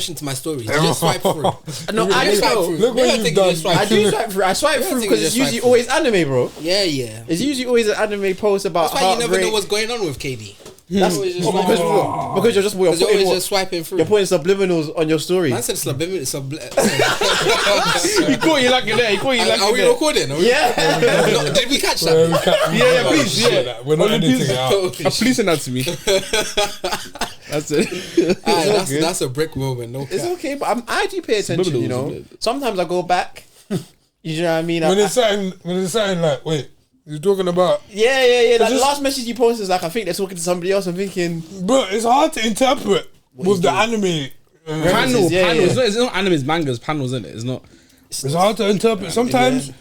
to my story. You just swipe through. No, I just swipe know. through. Look what I you've think done. you just swipe I through. do swipe through. I swipe through think because you it's just usually swipe always anime, bro. Yeah, yeah. It's usually always an anime post about That's why you never heartbreak. know what's going on with KD. That's always just because you're just Because you're always just swiping through. you're putting subliminals on your story. Man said subliminal. He caught you like it there. He caught you like Are it we there. recording? Yeah. No, did we catch that? Yeah, please, yeah. We're not editing it out. Please send that to me. That's it. That's a brick moment. No It's cap. okay, but I do pay attention. Subliminals, You know, isn't it? sometimes I go back. You know what I mean? When it's something like, wait, you're talking about, Yeah. Like the just- last message you posted is like, I think they're talking to somebody else. I'm thinking, bro, it's hard to interpret with the anime. Panel. Yeah. It's not anime, it's mangas. Panels, isn't it? It's not. It's hard to interpret. Sometimes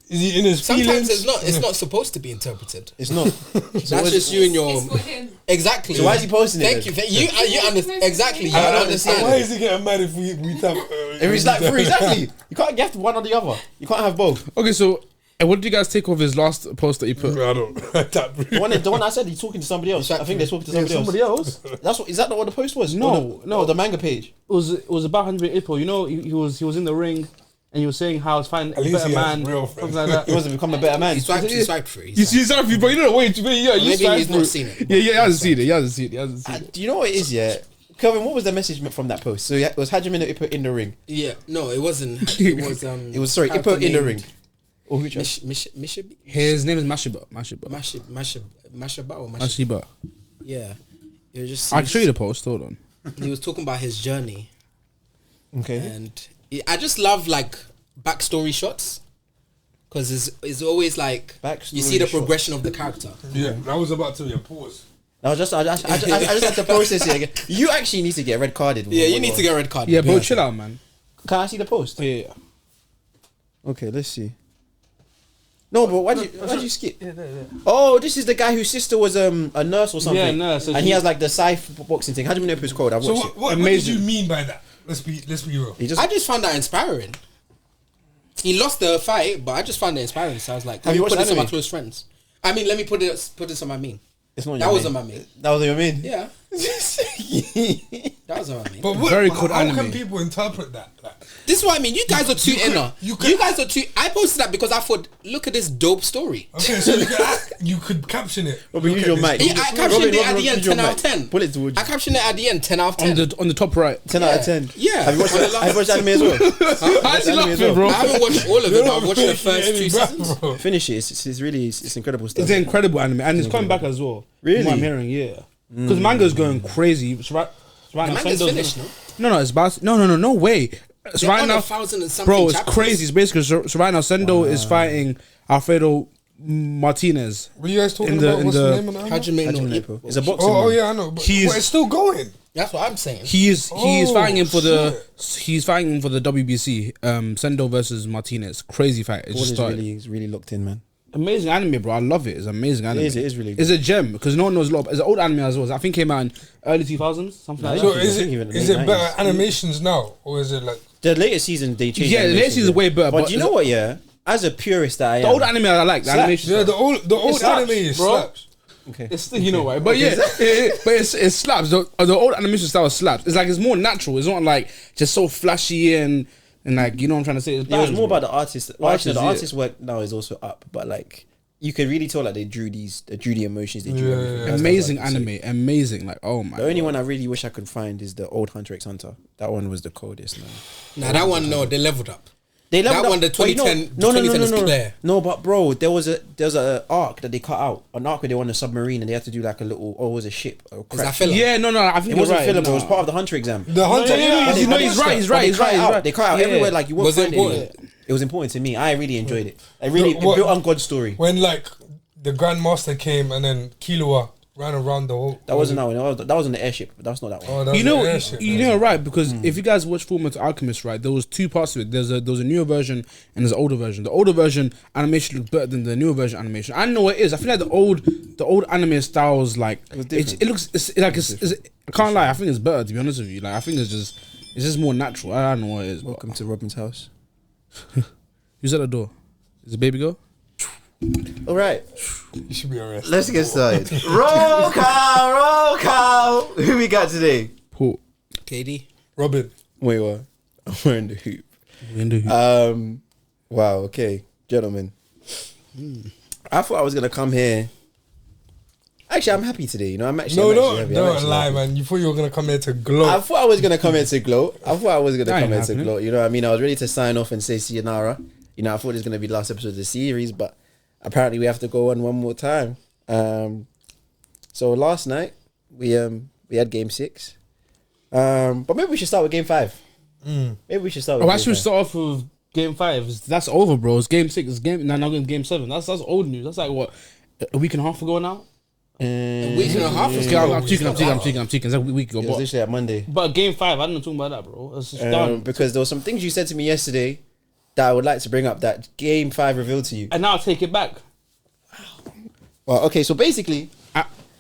is he in his Sometimes feelings? it's not supposed to be interpreted. it's not. That's just you and your It's for him. exactly. So why is he posting it Thank then? you. You understand exactly. You Why understand. is he getting mad if we tap? If it's like free, exactly. You can't get one or the other. You can't have both. Okay, so what did you guys take of his last post that he put? I don't. Tap. The one I said he's talking to somebody else. I think they're talking to somebody else. That's what. Is that not what the post was? No, no, the manga page. It was about 100 Ippo. You know, he was in the ring and he was saying how it's finding a least better he has man, real something friends. like that. He wants to become a better man. He swiped through. You see, sorry, but you don't know. Wait, yeah, you Maybe swipe he's through. not seen it. Yeah, he hasn't seen it. He hasn't seen it. Do you know what it is? Yeah, Kelvin. What was the message from that post? So it was Hajime no Ippo in the ring. Yeah, no, it wasn't. It was It was sorry, Ippo in the ring. Oh, which one? Mishiba His name is Mashiba. or Mashiba. Mashiba. Yeah, it was just. I can show you the post. Hold on. He was talking about his journey, Okay. and I just love like backstory shots because it's always like Backstory you see the shots. progression of the character. Yeah, that was about to be a pause. I just had to process it again. You actually need to get red carded. Yeah, you need to get a red card. Yeah, bro, chill out, man. Can I see the post? Yeah. Okay, let's see. No, but why'd you skip? Oh, this is the guy whose sister was a nurse or something. Yeah, nurse. And he has like the scythe boxing thing. How do you know if it's called? I've So watched what did Amazing. you mean by that? Let's be real. it. He just I just found that inspiring. He lost the fight, but I just found it inspiring. So I was like, Have you watched put this on my anime? close friends. I mean, let me put this on my meme. it's not. That your wasn't main. my meme. That wasn't your main. Yeah, that wasn't my meme. But Very good how anime. can people interpret that? Like, This is what I mean. You guys are too inner. you You, could- guys are too. I posted that because I thought, look at this dope story. okay, so you could caption it. Robin, Look use at your this. mic. Yeah, I captioned it at the end, use your 10 out of mic. 10. Pull it towards I you. captioned it at the end, 10 out of 10. On the top right. 10 out of 10. Yeah. Have you watched anime as well? How's he anime as laughing, well. bro? I haven't watched all of You're it, but not I've watched the finishing first any 2 back, seasons. bro. Finish it. It's really incredible stuff. It's an incredible anime, and it's coming back as well. Really? From what I'm hearing, yeah. Because manga's going crazy. So right The now, manga's Sendo's- finished, no? No, it's about no way. So They're right on now, 1,000 and something bro, it's chapters. crazy. It's basically so right now. Sendo is fighting Alfredo Martinez. What are you guys talking In the- about? in What's the- the name of the anime? Hajime no Hajime no Ippo. Ippo. It's a boxing. Oh man. yeah, I know. But He's- it's still going. That's what I'm saying. He's fighting him for shit. he's fighting him for the WBC. Sendo versus Martinez. Crazy fight. It Paul just is started. really looked in, man. Amazing anime, bro. I love it. It's amazing anime. It is really good. It's a gem because no one knows a lot. It's an old anime as well. I think it came out in early 2000s, something like So that. think is even it late better 90s. animations now, or is it like? The latest season, they changed. Yeah, the latest season is way better. But you know what? Yeah, as a purist that I am, The old anime I like. The Slaps. animation. Yeah, the old slaps, anime is bro. slaps. okay. It's you know why, but yeah, but it slaps. The old animation style slaps. It's like it's more natural. It's not like just so flashy and like you know what I'm trying to say. It's Yeah, it was balance, more bro. about the artist. Well, actually, the Artists, artist work now is also up, but like you could really tell like they drew the emotions, they drew Yeah, everything. yeah, That's Amazing what I like to see. anime, amazing. Like oh my. The only one I really wish I could find is the old Hunter x Hunter. That one was the coldest, man. Nah, that one, no, they leveled up. They leveled That up, one, the but you know- 2010 no, 2010 is clear. No, but bro, there was a arc that they cut out. An arc where they were on a submarine and they had to do like a little, it was a ship. Or Is that crash. filler? Yeah, no, I think It you're wasn't right. fillable. It was Nah. part of the Hunter exam. The Hunter, yeah, yeah, no, he's right. He's right. He's right. They cut out Yeah. everywhere. Like you won't Was it find it important? anywhere. It was important to me. I really enjoyed it. It built on God's story. when like the Grandmaster came and then Killua ran around the whole. That wasn't that one. That was on the airship. But that's not that one. Oh, that was You the know, airship, you know, right? Because if you guys watch Fullmetal Alchemist, right, there was 2 parts to it. There was a newer version and there's an older version. The older version animation looked better than the newer version animation. I don't know what it is. I feel like the old anime styles like different. it looks it's I can't lie. I think it's better to be honest with you. Like I think it's just more natural. I don't know what it is. Welcome to Robin's house. Who's at the door? Is it baby girl? All right, You should be arrested. let's get started. Roll call. Who we got today? Paul. KD. Robin. Wait, what? We're in the hoop. Wow. Okay, gentlemen. I thought I was gonna come here. Actually, I'm happy today. You know, I'm actually. Don't lie, man. You thought you were gonna come here to gloat. I thought I was gonna come here to gloat. You know what I mean? I was ready to sign off and say sayonara. You know, I thought it was gonna be the last episode of the series, but apparently we have to go on one more time. So last night we had game 6. But maybe we should start with game 5. Maybe we should start with Why should we start off with game 5? That's over, bro. It's game 6. It's now game 7. That's old news. That's like what, a week and a half ago now? A week and a half ago. I'm cheeking. It's like a week ago. It was literally at Monday. But game 5, I don't know talking about that, bro. It's just done. Because there were some things you said to me yesterday that I would like to bring up that game 5 revealed to you. And now I'll take it back. Well, okay, so basically,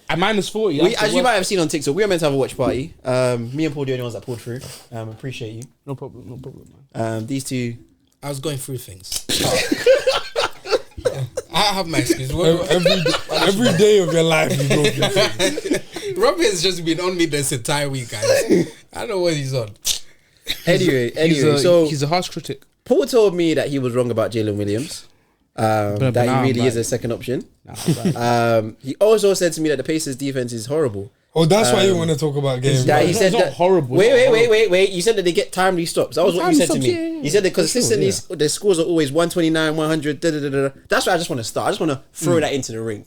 At -40. as you might have seen on TikTok, we were meant to have a watch party. Me and Paul the only ones that pulled through. Appreciate you. No problem, man. These two. I was going through things. I have my excuse. Every day of your life, you go through things. Robbie has just been on me this entire week, guys. I don't know what he's on. Anyway, so he's a harsh critic. Paul told me that he was wrong about Jalen Williams. That he really is a second option. He also said to me that the Pacers defense is horrible. Oh, that's why you want to talk about games. That he said not that horrible. Wait. You said that they get timely stops. That was what you said to me. Yeah. You said that consistently the scores are always 129, 100. That's why I just want to start. I just want to throw that into the ring.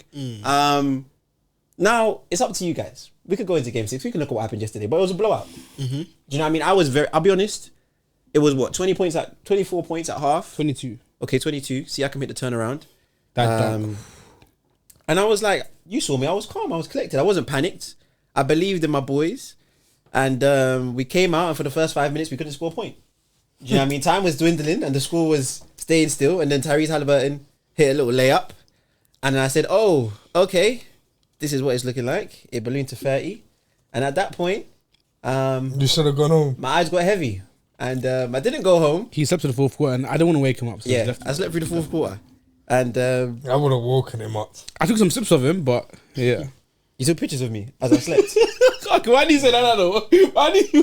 Now it's up to you guys. We could go into game 6. We can look at what happened yesterday, but it was a blowout. Do you know what I mean? I'll be honest. It was what 24 points at half. 22. Okay, 22. See, I can make the turnaround. That and I was like, you saw me. I was calm. I was collected. I wasn't panicked. I believed in my boys. And we came out, and for the first 5 minutes, we couldn't score a point. Do you know what I mean? Time was dwindling, and the score was staying still. And then Tyrese Halliburton hit a little layup. And then I said, oh, okay. This is what it's looking like. It ballooned to 30. And at that point, you should have gone home. my eyes got heavy. And I didn't go home. he slept to the fourth quarter, and I didn't want to wake him up. So Yeah, I slept through the fourth quarter. And I would have woken him up. I took some sips of him, but yeah. you took pictures of me as I slept. Okay, why do you say that though? Why do you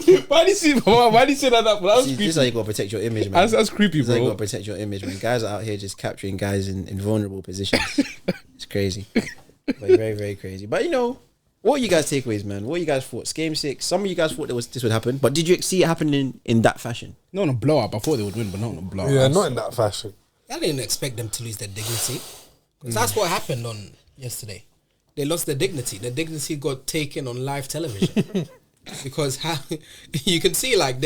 say that? That was See, this is creepy. how you gotta protect your image, man. That's creepy, This is how you bro. gotta protect your image, man. Guys are out here just capturing guys in vulnerable positions. It's crazy. But very, very crazy. But you know, what are you guys' takeaways, man? What are you guys thoughts? Game 6. Some of you guys thought this would happen, but did you see it happening in that fashion? Not on a blow up. I thought they would win, but not on a blow up. Yeah, not in that fashion. I didn't expect them to lose their dignity. Because that's what happened on yesterday. They lost their dignity. Their dignity got taken on live television. Because how you can see like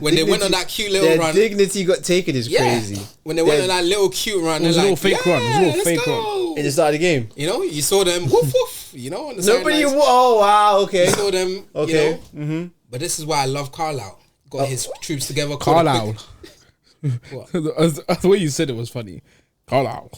when they went on that cute little run. Their dignity got taken is crazy. When they went on that little cute run, It was a they're little like, fake run. It was a little let's fake go. In the start of the game. You know, you saw them woof woof, you know, on the Nobody. sidelines. Oh wow. Okay. You saw them. Okay. You know? But this is why I love Carlisle. Got his troops together. Carlisle. What? The way you said it was funny. Carlisle.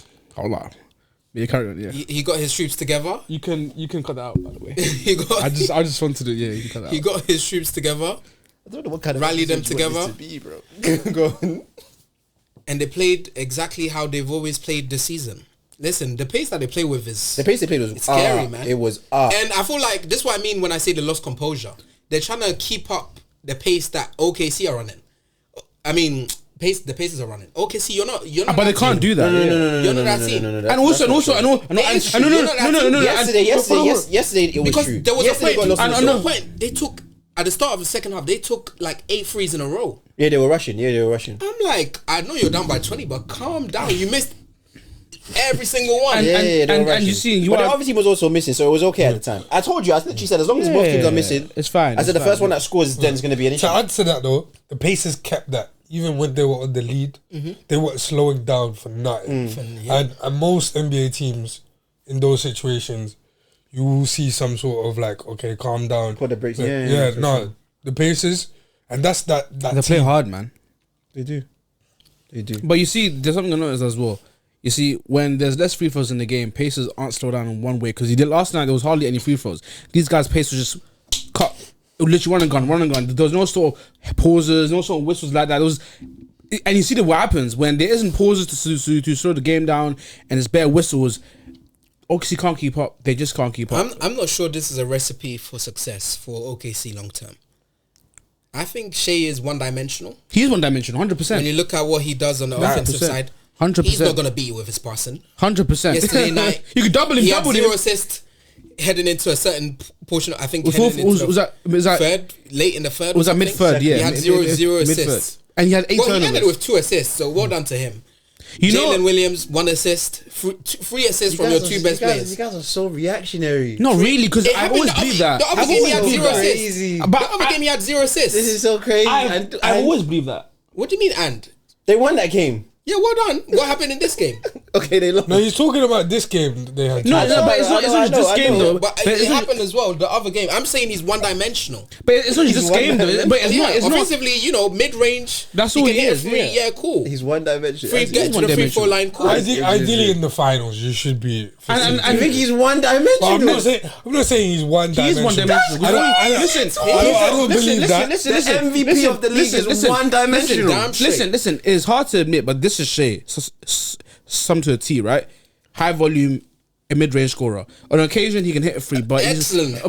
Yeah, carry on. Yeah. He got his troops together. You can cut that out, by the way. I I just wanted to. Yeah, you can cut that out. He got his troops together. I don't know what kind of Rally them episode you want together. this to be, bro. Go on. And they played exactly how they've always played this season. Listen, the pace that they play with is... The pace they played was It's scary, man. It was up. And I feel like this is what I mean when I say they lost composure. They're trying to keep up the pace that OKC are running. I mean, the paces are running. OKC, you're not. But they that can't team. do that. You're not that team. And also, Yesterday it was Because true. there was Yesterday a point. got lost in the There was sauce. a point. They took at the start of the second half. They took like 8 threes in a row. Yeah, they were rushing. I'm like, I know you're down by 20, but calm down. You missed every single one. They were and rushing. you see, but the other team was also missing, so it was okay at the time. I told you, I literally said, as long as both teams are missing, it's fine. I said the first one that scores then is going to be an issue. To add to that though, the Pacers kept that. Even when they were on the lead, they weren't slowing down for nothing. And most NBA teams in those situations, you will see some sort of like, okay, calm down. Put the brakes. The Pacers, and that's that They play hard, man. They do. But you see, there's something I noticed as well. You see, when there's less free throws in the game, Pacers aren't slowed down in one way. Because last night, there was hardly any free throws. These guys' pace was just cut. It was literally run and gun. There was no sort of pauses, no sort of whistles like that. And you see what happens when there isn't pauses to slow the game down and it's bare whistles. OKC can't keep up. They just can't keep up. I'm not sure this is a recipe for success for OKC long term. I think Shea is one-dimensional. He's one-dimensional, 100%. When you look at what he does on the offensive side, 100%. He's not going to beat you with his passing. 100%. Yesterday night, you could double him. He had 0 assists heading into a certain portion. I think was that third, late in the third. Was that mid-third? Yeah. He had zero assists. And he had 8 turnovers. He ended with 2 assists, so well done to him. Jalen Williams, 1 assist, 3 assists from your 2 best players. You guys are so reactionary. Not really, because I always believe that. The other game he had 0 assists. But the other game he had 0 assists. This is so crazy. I always believe that. What do you mean and? They won that game. Yeah, well done. What happened in this game? Okay, they lost. No, he's talking about this game. They had but it's not just this game though. But it happened as well. The other game. I'm saying he's one-dimensional. But it's not just this game though. But it's not. It's offensively, mid-range. That's all he is. Yeah, cool. He's one-dimensional. Get to the free throw line. Cool. Ideally, in the finals, you should be. And I think he's one-dimensional. I'm not saying he's one-dimensional. He's one-dimensional. Listen, I don't believe that. Listen. The MVP of the league is one-dimensional. Listen. It's hard to admit, but this is Shea. Some to a T, right? High volume, a mid-range scorer. On occasion, he can hit a free, but excellent.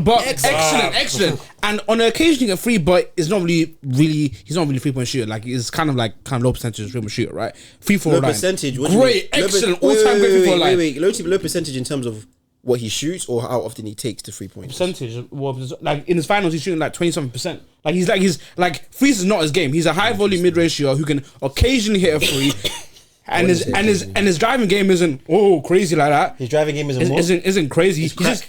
And on occasion, he can free, but it's not really. He's not really 3-point shooter. Like it's kind of low percentage 3-point shooter, right? Free throw line. Percentage. Great, excellent, all-time great free throw line. Wait. Low percentage in terms of what he shoots or how often he takes the 3 points. Percentage. Well, like in his finals, he's shooting like 27%. He's threes is not his game. He's a high volume mid-range shooter who can occasionally hit a free. And his driving game isn't crazy like that. His driving game isn't crazy. It's crack.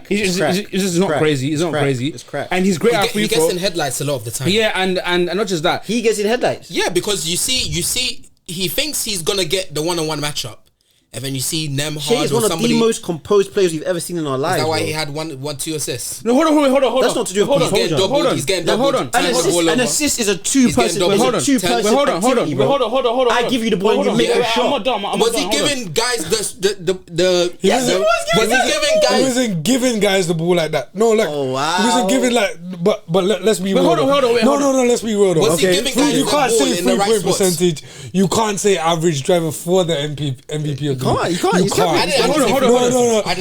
He's just not crazy. He's not crazy. It's crack. And he's great at free throw. He gets in headlights a lot of the time. Yeah, and not just that. He gets in headlights. Yeah, because you see, he thinks he's gonna get the one-on-one matchup. And then you see Nemhard Shea is one of the most composed players we've ever seen in our lives. Is that why he had 2 assists? No, hold on. That's not to do with composure. He's getting doubled. An assist is a two-person. Hold on. I give you the ball and you make a shot. Was he giving guys the? He wasn't giving guys the ball like that. No, like he wasn't giving like. But let's be real. Hold on. No. Let's be real. Was he giving guys you the can't ball say in the right 3-point percentage. You can't say average driver for the MVP of the league. You can't.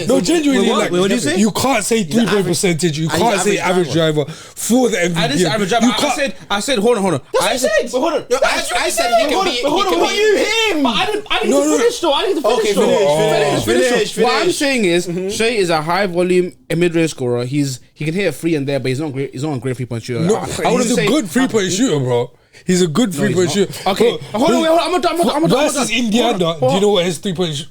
No, genuinely, what do you say? You can't say 3-point percentage. You can't say average driver for the MVP. I didn't say average driver. I said hold on. I said he can be. What you him? I didn't finish though. I didn't finish. What I'm saying is Shea is a high volume, a mid-range scorer. He can hit a free and there, but he's not great. He's not a great 3-point shooter. No, he's a good 3-point shooter, bro. He's a good 3-point shooter. Okay, hold on. Versus Indiana, do you know what his 3-point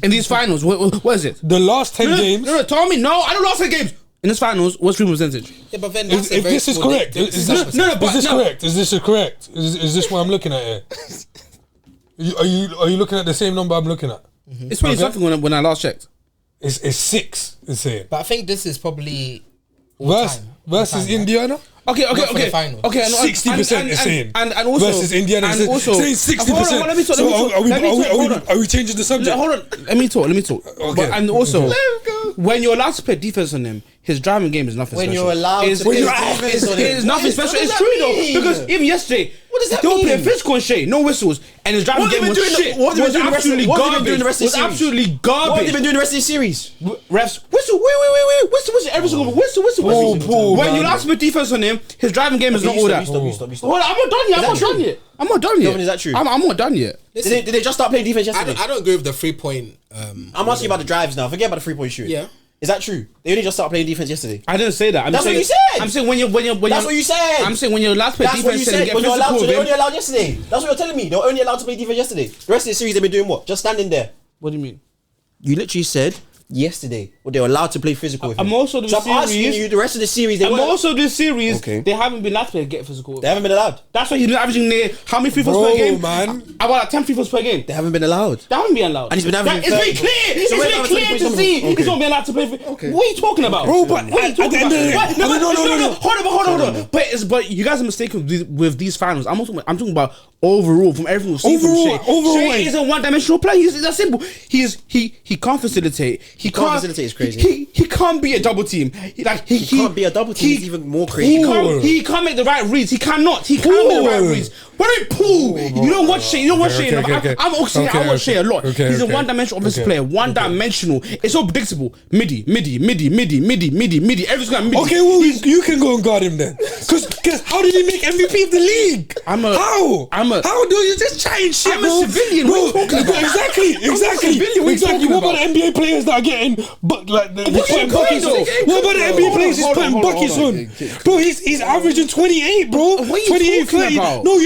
in these finals? What is it? The last 10 games. No, tell me. No, I don't last 10 games. In this finals, what's 3-point percentage? Yeah, but then if this is correct, is this correct? Is this what I'm looking at here? Are you looking at the same number I'm looking at? It's 20 something when I last checked. It's 6. It's saying. But I think this is probably versus Indiana. Okay. 60% is saying. And also versus Indiana is saying 60%. Are we changing the subject? Hold on. Let me talk. Okay. And also, when you're allowed to play defense on him, his driving game is nothing special. When you're allowed to play defense on him, it's nothing special. It's true though, because even yesterday, they were playing physical and Shea, no whistles, and his driving game was shit. What have they been doing the rest of the series? Absolutely garbage. What have they been doing the rest of the series? Refs, whistle, wait, whistle, every single whistle. When you're allowed to play defense on him, his driving game is not all that. Stop. Hold on, I'm not done yet. Is that true? I'm not done yet. Did they just start playing defense yesterday? I don't agree with the 3-point. I'm asking about the drives now. Forget about the 3-point shooting. Yeah. Is that true? They only just started playing defense yesterday. I didn't say that. That's what you said. I'm saying when you're. That's what you said. I'm saying when you're allowed to play That's what you defense and said. get When you're allowed to, physical. they only allowed yesterday. That's what you're telling me. They were only allowed to play defense yesterday. The rest of the series they've been doing what? Just standing there. What do you mean? You literally said yesterday they were allowed to play physical with him. I'm also the series. I'm asking you the rest of the series. They haven't been allowed to get physical. They haven't been allowed. That's why he's been averaging how many free throws per game? Man. About like 10 free throws per game. They haven't been allowed. They haven't been allowed. And he's been averaging. It's very clear. It's very clear to see. He's not being allowed to play. What are you talking about? Bro, but what are you talking about? No. Hold on. But you guys are mistaken with these finals. I'm talking about overall from everything we've seen from Shea. Shea is a one-dimensional player. He's that simple. He can't facilitate. He can't facilitate. Is crazy. He can't be a double team. He can't be a double team. He's even more crazy. He can't make the right reads. He cannot make the right reads. What do you pull? You don't watch Shea. You don't watch Shea. Okay. I'm okay. I watch Shea a lot. He's a one-dimensional offensive player. One-dimensional. It's so predictable. Midi. Everything's going midi. Okay, well, you can go and guard him then. Because how did he make MVP of the league? How do you just chatting shit, I'm a civilian. Bro, What are you talking about? Exactly. What about the NBA players that are getting putting buckets on? What about the NBA players he's putting buckets on? Bro, he's averaging 28, bro. What are you 28, talking 30. about? No.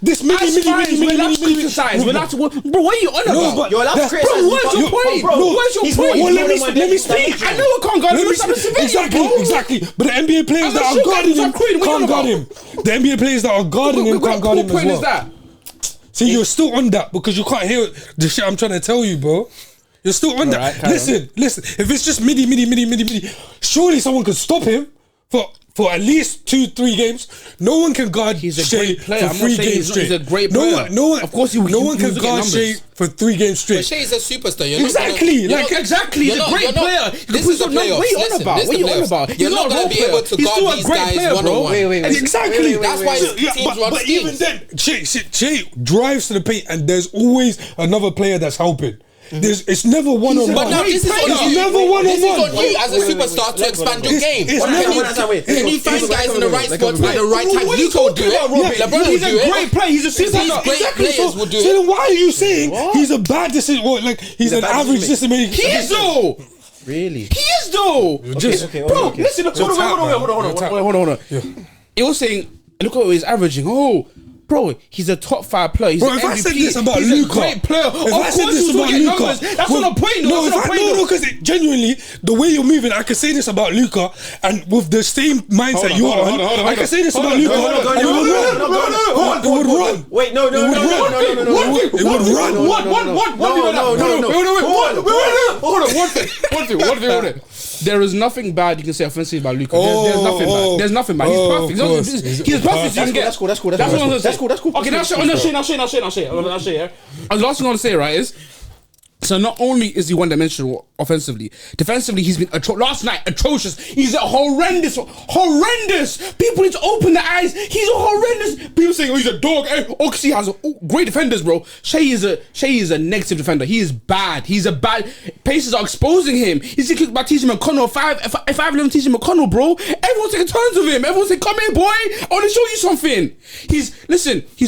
This midi. We're allowed to criticize. Bro, what are you on about? You're allowed to criticize. Bro, what's your point? What's your point? Well, let me speak. I know I can't guard him. I'm a civilian, bro. Exactly. But the NBA players that are guarding him can't guard him. The NBA players that are guarding him can't guard him as well. What point is that? See, you're still on that because you can't hear the shit I'm trying to tell you, bro. You're still on that. Listen. If it's just midi, surely someone could stop him for at least 2-3 games. No one can guard He's a Shea great player. for I'm 3 not saying games straight. he's a great player. No one. Of course he no one can was guard getting Shea for 3 games straight. But Shea's a superstar. You're Exactly. Exactly. He's a great player. This is the playoffs. What are you on about? What are you on about? You're not going to be able to guard these guys one-on-one. Exactly. That's why teams run But even then, Shea drives to the paint, and there's always another player that's helping. It's never one-on-one. But now this is on It's you. never one-on-one. This is on you as a superstar to expand your game. Can you find guys in the right spots at the right time? Luka will do it. LeBron will do it. He's a great player. He's a superstar. These great players will do So it. then why are you saying he's a bad decision? Like he's an average decision maker? He is though. Really? He is though. Bro, listen. Hold on. You're saying, look at what he's averaging. Oh. Bro, he's a top 5 player. He's Bro, an if I MVP. said this about He's Luka, a great player. if I said this about Luka, that's not a point. No, because genuinely, the way you're moving, I could say this about Luka, and with the same mindset you're on, I could say this about Luka, and it would run. Wait, no. It would run. One thing. There is nothing bad you can say offensively about Luka. There's nothing bad. He's perfect. He's perfect. That's cool. That's what I'm gonna say. That's cool. Okay, now Shea. And the last thing I want to say, right, is so not only is he one-dimensional offensively, defensively he's been last night atrocious. He's horrendous. People need to open their eyes. He's horrendous. People saying, "Oh, he's a dog." Because he has great defenders, bro. Shea is a negative defender. He is bad. He's a bad. Pacers are exposing him. He's kicked by TJ McConnell. 5'11" TJ McConnell, bro. Everyone's taking turns with him. Everyone's saying, "Come here, boy. I want to show you something." He's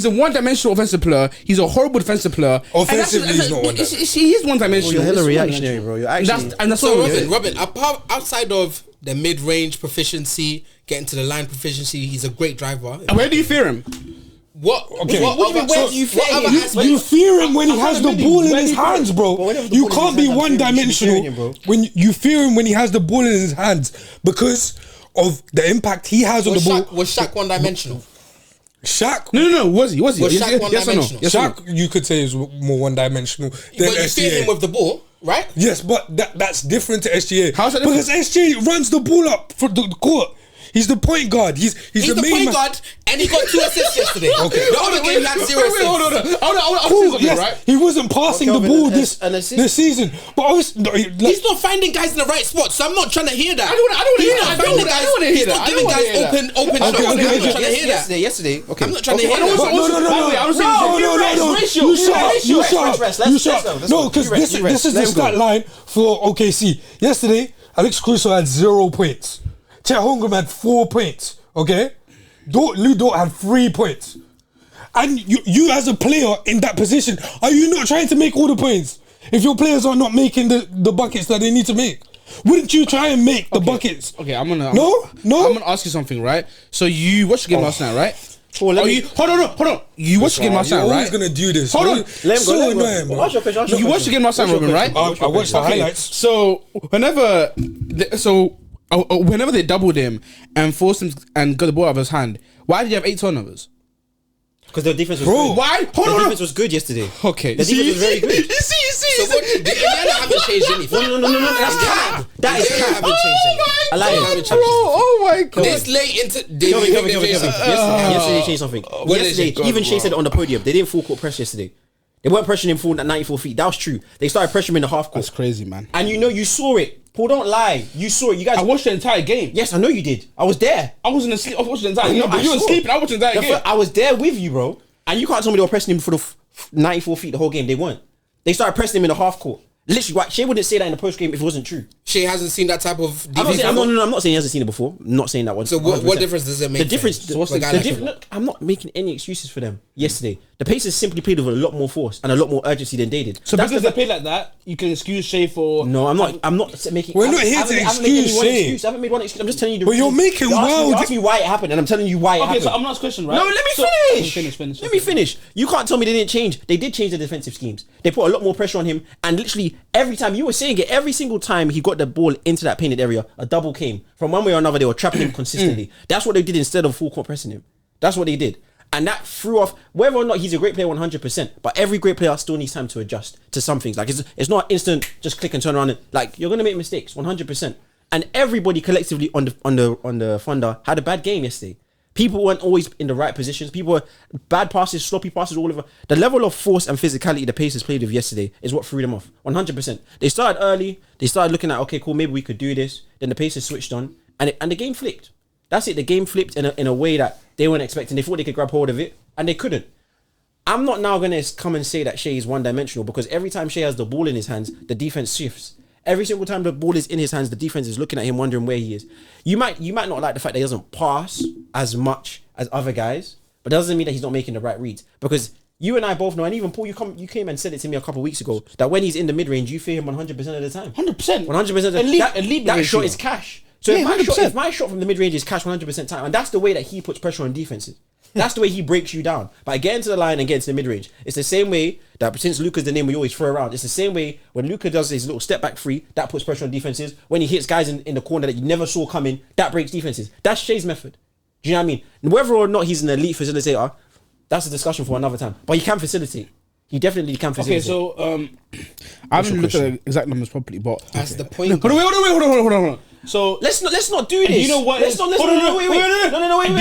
a one-dimensional offensive player. He's a horrible defensive player. Offensively, he's not one-dimensional. He is one-dimensional. You're hella reactionary, bro. You're actually. That's So what Robin, outside of the mid-range proficiency, getting to the line proficiency, he's a great driver. Where do you fear him? What do you fear him? You fear him when he has the ball in his hands, bro. You can't be one-dimensional when you fear him when he has the ball in his hands because of the impact he has on the ball. Was Shaq one-dimensional? Shaq? No. Was he? Was Shaq one-dimensional? Shaq, you could say, is more one-dimensional than But you SGA. fear him with the ball, right? Yes, but that's different to SGA. How's that Because SGA runs the ball up for the court. He's the point guard. He's the main point guard, and he got 2 assists yesterday. Okay. The other game he had 0 assists. Hold on. Cool, yes, he wasn't passing the ball this season. But obviously, He's not finding guys in the right spot, so I'm not trying to hear that. I don't want to hear that. He's not giving guys open shots. I'm not trying to hear that. Yesterday. Okay. I'm not trying to hear that. No. You shut. No, because this is the stat line for OKC. Yesterday, Alex Caruso had 0 points. Chet Holmgren had 4 points. Okay, Lou Dort had 3 points. And you as a player in that position, are you not trying to make all the points? If your players are not making the buckets that they need to make, wouldn't you try and make the buckets? Okay, I'm gonna ask you something, right? So you watched the game last night, right? Hold on. You watched the game last night, right? You're always gonna do this. Hold on. Let him go. You watched the game last night, Robin, right? I watched the highlights. So whenever they doubled him and forced him and got the ball out of his hand, why did you have 8 turnovers? Because their defense was good. Why? The defense was good yesterday. Okay. The defense was very good. You see. Indiana haven't changed anything. No. That's cap. That is cap. Haven't changed anything. Oh my god. This late into Yesterday they changed something. Yesterday, even Shea said it on the podium. They didn't full court press yesterday. They weren't pressuring him full at 94 feet. That was true. They started pressuring him in the half court. That's crazy, man. And you saw it. Paul, don't lie. You saw it. You guys. I watched the entire game. Yes, I know you did. I was there. I wasn't asleep. I watched the entire game. But you were sleeping. I watched the entire game. I was there with you, bro. And you can't tell me they were pressing him for the 94 feet the whole game. They weren't. They started pressing him in the half court. Literally, Shea wouldn't say that in the post game if it wasn't true. Shea hasn't seen that type of. I'm not saying he hasn't seen it before. I'm not saying that one. So what difference does it make? The difference. So what's the difference? Look, I'm not making any excuses for them. Yesterday, the Pacers simply played with a lot more force and a lot more urgency than they did. So because they played like that, you can excuse Shea for. No, I'm not making. We're not here to excuse Shea. I haven't made one excuse. I'm just telling you. But you're making wild. You asked me why it happened, and I'm telling you why it happened. Okay, so I'm not asking question, right? No, let me finish. Let me finish. You can't tell me they didn't change. They did change the defensive schemes. They put a lot more pressure on him, and literally every time you were saying it, every single time he got the ball into that painted area, a double came. From one way or another, they were trapping him consistently. That's what they did instead of full court pressing him. That's what they did. And that threw off, whether or not he's a great player 100%, but every great player still needs time to adjust to some things. Like it's not instant, just click and turn around. Like you're going to make mistakes 100%. And everybody collectively on the Thunder had a bad game yesterday. People weren't always in the right positions. People were bad passes, sloppy passes all over. The level of force and physicality the Pacers played with yesterday is what threw them off 100%. They started early. They started looking at, okay, cool, maybe we could do this. Then the Pacers switched on and the game flipped. That's it. The game flipped in a way that they weren't expecting. They thought they could grab hold of it and they couldn't. I'm not now going to come and say that Shea is one-dimensional because every time Shea has the ball in his hands, the defense shifts. Every single time the ball is in his hands, the defense is looking at him, wondering where he is. You might not like the fact that he doesn't pass as much as other guys, but that doesn't mean that he's not making the right reads. Because you and I both know, and even Paul, you came and said it to me a couple of weeks ago, that when he's in the mid-range, you fear him 100% of the time. 100%. 100% of the time. That shot is cash. So if my shot from the mid-range is cash 100% time, and that's the way that he puts pressure on defenses. That's the way he breaks you down. By getting to the line and getting to the mid-range. It's the same way that since Luka's the name we always throw around, it's the same way when Luka does his little step back free, that puts pressure on defenses. When he hits guys in the corner that you never saw coming, that breaks defenses. That's Shea's method. Do you know what I mean? Whether or not he's an elite facilitator, that's a discussion for another time. But he can facilitate. He definitely can facilitate. Okay, so I haven't looked at the exact numbers properly, but that's the point. Hold on. So let's not do this. You know what? Wait. Do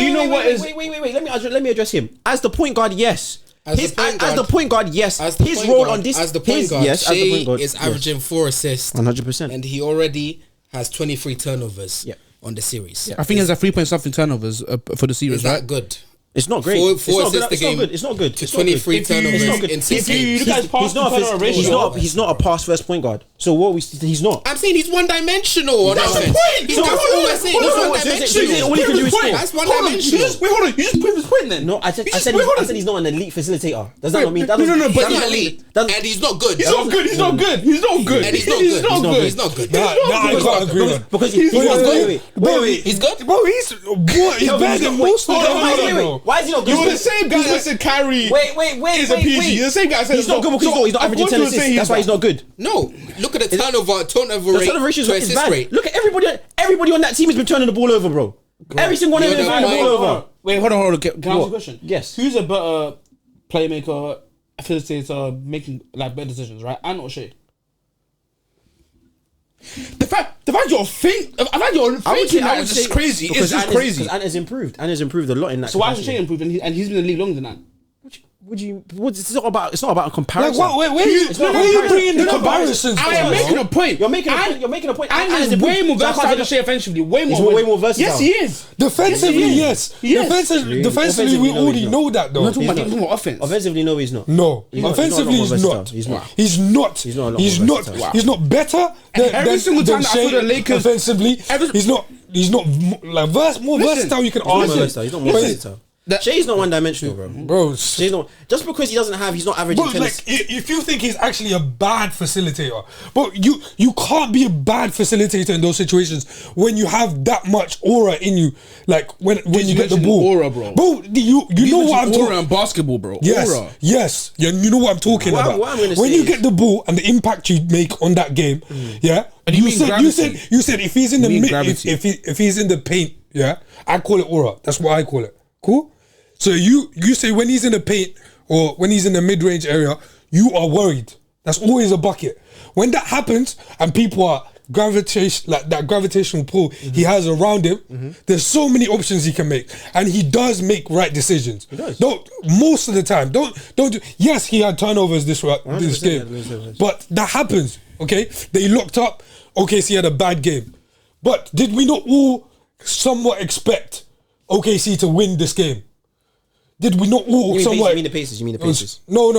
you know what is? Wait. Let me address him as the point guard. Yes. As the point guard, yes. His role on this, as the point guard, yes, Shea is averaging 4 assists, 100%, and he already has 23 turnovers on the series. I think he has a 3 point something turnovers for the series. Is that good? It's not great. Four assists a game. It's not good. To 23 turnovers in 6 games. He's not a pass first point guard. So what he's not. I'm saying he's one-dimensional. That's the point. He's got 4 assists. He's one-dimensional. All he can do is score. That's one-dimensional. Wait, hold on. You just proved his point then. No, I said he's not an elite facilitator. Does that not mean that? No, but he's not elite. And he's not good. He's not good. And he's not good. He's not good. I can't agree with. Because he's good. Wait. He's good. Bro, he's better than most of them. Why is he not good? You're the same guy that said Kyrie. Wait. Is a PG. You're the same guy that said he's not good because he's not averaging 10 assists. That's why he's not good. No, look at the turnover rate. The turnover ratio to is assist bad. rate. Look at everybody on that team has been turning the ball over, bro. Every single one of them has turned the ball over. Wait, hold on. Can I ask a question? Yes. Who's a better playmaker, facilitator, making like better decisions, right? Ant or Shea? The fact you're thinking that is just crazy. It's just crazy. Because Ant has improved. Ant has improved a lot in that. So why hasn't Shea improved? And he's been in the league longer than Ant. It's not about a comparison. Like, where are you bringing the comparisons? I am making a point. You're making a point. Ant is way more versatile than Shea offensively. Way more versatile. Yes, he is. Defensively, yes. Defensively, we already know that though. I'm talking about offense. Offensively, no, he's not. No, offensively, he's not. He's not. He's not better than every single time I saw the Lakers offensively. He's not like more versatile. You can argue. He's not more versatile. Shea's not one-dimensional, bro. Shea's not. Just because he's not averaging. Bro, like if you think he's actually a bad facilitator, but you can't be a bad facilitator in those situations when you have that much aura in you. Like when you get the ball, aura, bro. Bro, you know what I'm talking. Aura and basketball, bro. Yes, aura. Yes. Yeah, you know what I'm talking about. When you get the ball and the impact you make on that game, yeah. And you said if he's in the if he's in the paint, yeah, I call it aura. That's what I call it. Cool. So you say when he's in the paint or when he's in the mid-range area, you are worried. That's always a bucket. When that happens and people are gravitational pull he has around him, there's so many options he can make, and he does make right decisions. He does. Most of the time. Yes, he had turnovers this game, but that happens. Okay, they locked up. OKC had a bad game, but did we not all somewhat expect OKC to win this game? Did we not all somewhat? You mean the Pacers? No.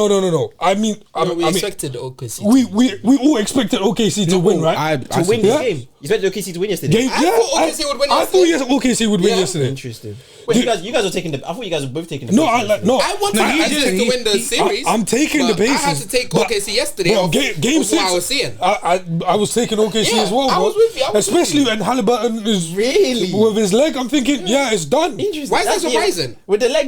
I mean, we expected OKC. We all expected OKC to win, right? To win this game. You expected OKC to win yesterday. I thought OKC would win yesterday. I thought OKC would win yesterday. Interesting. Wait, you guys are taking the. I thought you guys were both taking the. No, Pacers I wanted to win the series. I'm taking the Pacers. I had to take OKC yesterday. Bro, game 6. I was seeing. I was taking OKC as well, bro. I was with you. Especially when Halliburton is really with his leg. I'm thinking, it's done. Interesting. Why is that surprising? With the leg,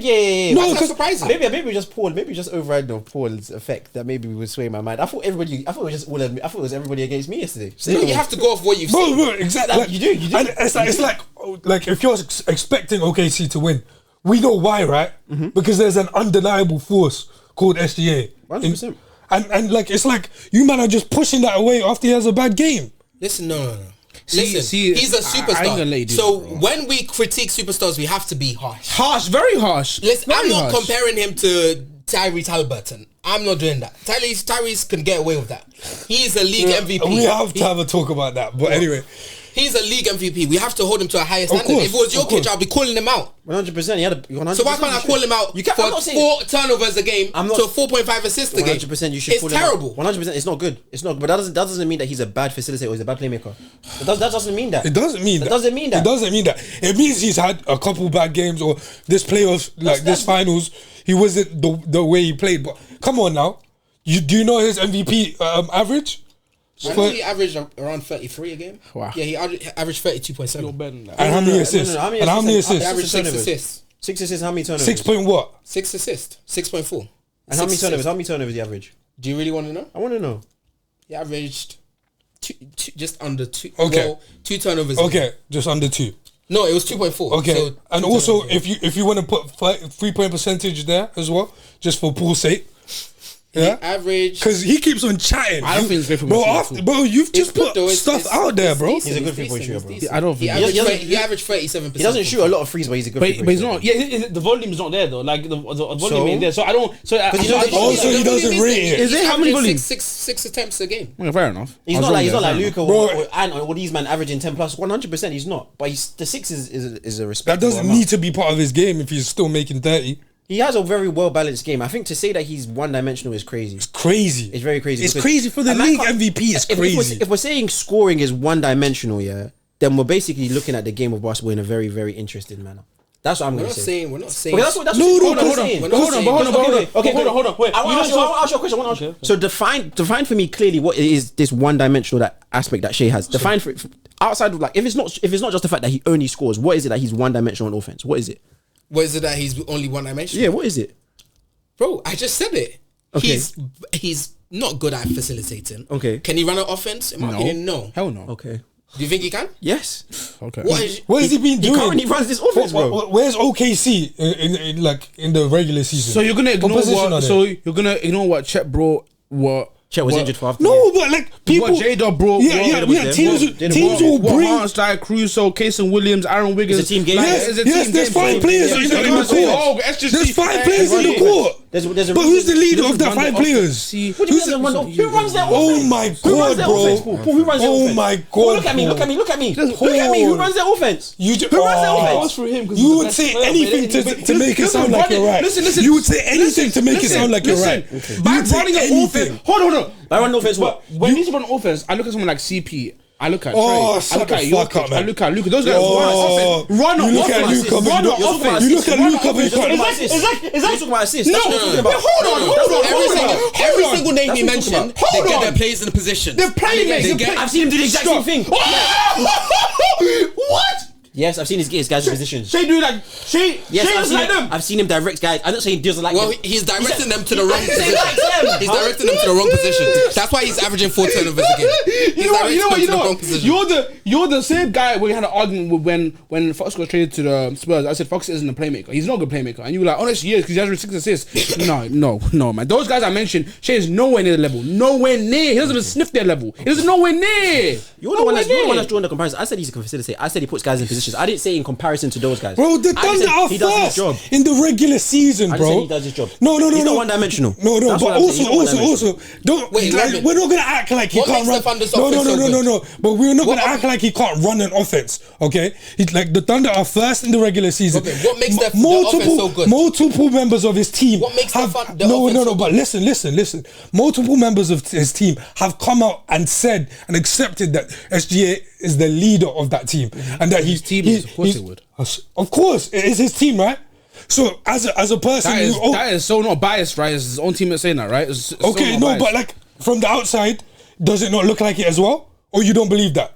No, because surprising. Maybe we just Paul. Maybe we just override the Paul's effect that maybe we would sway my mind. I thought it was everybody against me yesterday. No, you have to go off what you've seen. Bro, exactly. Like, you do. And it's like if you're expecting OKC to win, we know why, right? Because there's an undeniable force called SGA. 100%. And like it's like you man are just pushing that away after he has a bad game. Listen, no. Listen, he's a superstar. So when we critique superstars, we have to be harsh. Very harsh. Listen, very I'm not harsh. comparing him to Tyrese Halliburton. I'm not doing that. Tyrese can get away with that. He's a league MVP. We have to have a talk about that. But anyway. He's a league MVP. We have to hold him to a higher standard. If it was Jokic, I'll be calling him out. 100%. He had a 100%. So why can't I call him out for 4 turnovers a game to 4.5 assists a game? 100% you should call him out. It's terrible. 100%. It's not good. It's not. But that doesn't mean that he's a bad facilitator or he's a bad playmaker. That doesn't mean that. It doesn't mean that. It doesn't mean that. It doesn't mean that. It means he's had a couple bad games or this playoffs, this finals, he wasn't the way he played. But come on now. Do you know his MVP average? I think he averaged around 33 a game. Wow. Yeah, he averaged 32.7. You're better than that. And how many assists? No, and how many assists? He averaged 6 assists. 6 assists, how many turnovers? 6 point what? 6 assists. 6.4. And how many turnovers? How many turnovers the average? Do you really want to know? I want to know. He averaged just under 2. Okay. Well, 2 turnovers. Okay, just under 2. No, it was 2.4. Okay, So and also if you want to put 3-point percentage there as well, just for Paul's sake. Yeah, average because he keeps on chatting. I don't think it's great for bro. You've just put stuff out there, bro. He's a good 3-point shooter, bro. I don't think he averaged 37%. He doesn't shoot a lot of threes, but he's a good. But he's not. Yeah, the volume's not there though. Like the volume ain't there. So I don't. So also he doesn't rate it. Is it how many volume? Six attempts a game. Well, fair enough. He's not like Luka and all these men averaging 10 plus. 100%. He's not. But the 6 is a respect. That doesn't need to be part of his game if he's still making 30. He has a very well balanced game. I think to say that he's one dimensional is crazy. It's crazy. It's very crazy. It's crazy for the league MVP. It's crazy. If we're saying scoring is one dimensional, then we're basically looking at the game of basketball in a very, very interesting manner. That's what I'm going to say. We're not saying. Okay, that's what hold on. Wait, I want to ask you a question. So define for me clearly what is this one dimensional that aspect that Shea has. Define for outside of like if it's not just the fact that he only scores. What is it that he's one dimensional on offense? What is it? What is it that he's only one dimensional? Yeah, what is it? Bro, I just said it. Okay. He's not good at facilitating. Okay. Can he run an offense? In my opinion, no. Hell no. Okay. Do you think he can? Yes. Okay. What has he been doing? He currently runs this offense, bro. Where's OKC in the regular season? So you're gonna ignore what Chet brought. Chet was injured for half the No, year. but like people. What J-Dub brought. Teams will bring. Style, Crusoe, Casey Williams, Aaron Wiggins. It's a team game. Yes, there's 5 players in the court. There's 5 players in the court. There's a But who's the leader of that 5 players? Who runs their offense? Oh my god, bro! Who runs their offense? Oh my god! Look at me! Who runs their offense? Who runs their offense? You would say anything to make it sound like you're right. Listen. You would say anything to make it sound like you're right. By running an offense. Hold on. By running offense, what? When he's on offense, I look at someone like CP. I look at Trey. I look at Jokic. I look at Luka. Those guys run on offense. Run on offense. You look at Luka. Is that talking about assists? No. Hold on. Every single name he mentioned, they get their players in the position. They're playing. I've seen him do the exact same thing. What? Yes, I've seen his guys' positions. Shea do that. Shea doesn't like them. I've seen him direct guys. I'm not saying he doesn't like them. Well, he's directing them to the wrong position. He's directing them to the wrong position. That's why he's averaging 4 turnovers a game. You know what? You're the same guy where we had an argument with when Fox got traded to the Spurs. I said Fox isn't a playmaker. He's not a good playmaker. And you were like, oh, yes, he is because he has 6 assists. No, man. Those guys I mentioned, Shea is nowhere near the level. Nowhere near. He doesn't even sniff their level. He doesn't nowhere near. You're the one that's drawing the comparison. I said he's a facilitator. I said he puts guys in positions. I didn't say in comparison to those guys. Bro, the Thunder are first in the regular season, bro. I said he does his job. No. He's not one-dimensional. No. But also, don't. Wait, we're not gonna act like he can't run. No. But we're not gonna act like he can't run an offense. Okay, he's like the Thunder are first in the regular season. Okay, what makes the offense so good? Multiple members of his team. What makes the offense no. But listen. Multiple members of his team have come out and said and accepted that SGA is the leader of that team, and that his team is, of course it would. Of course, it is his team, right? So as a person, that is so not biased, right? It's his own teammate saying that, right? It's okay, no, but like from the outside, does it not look like it as well, or you don't believe that?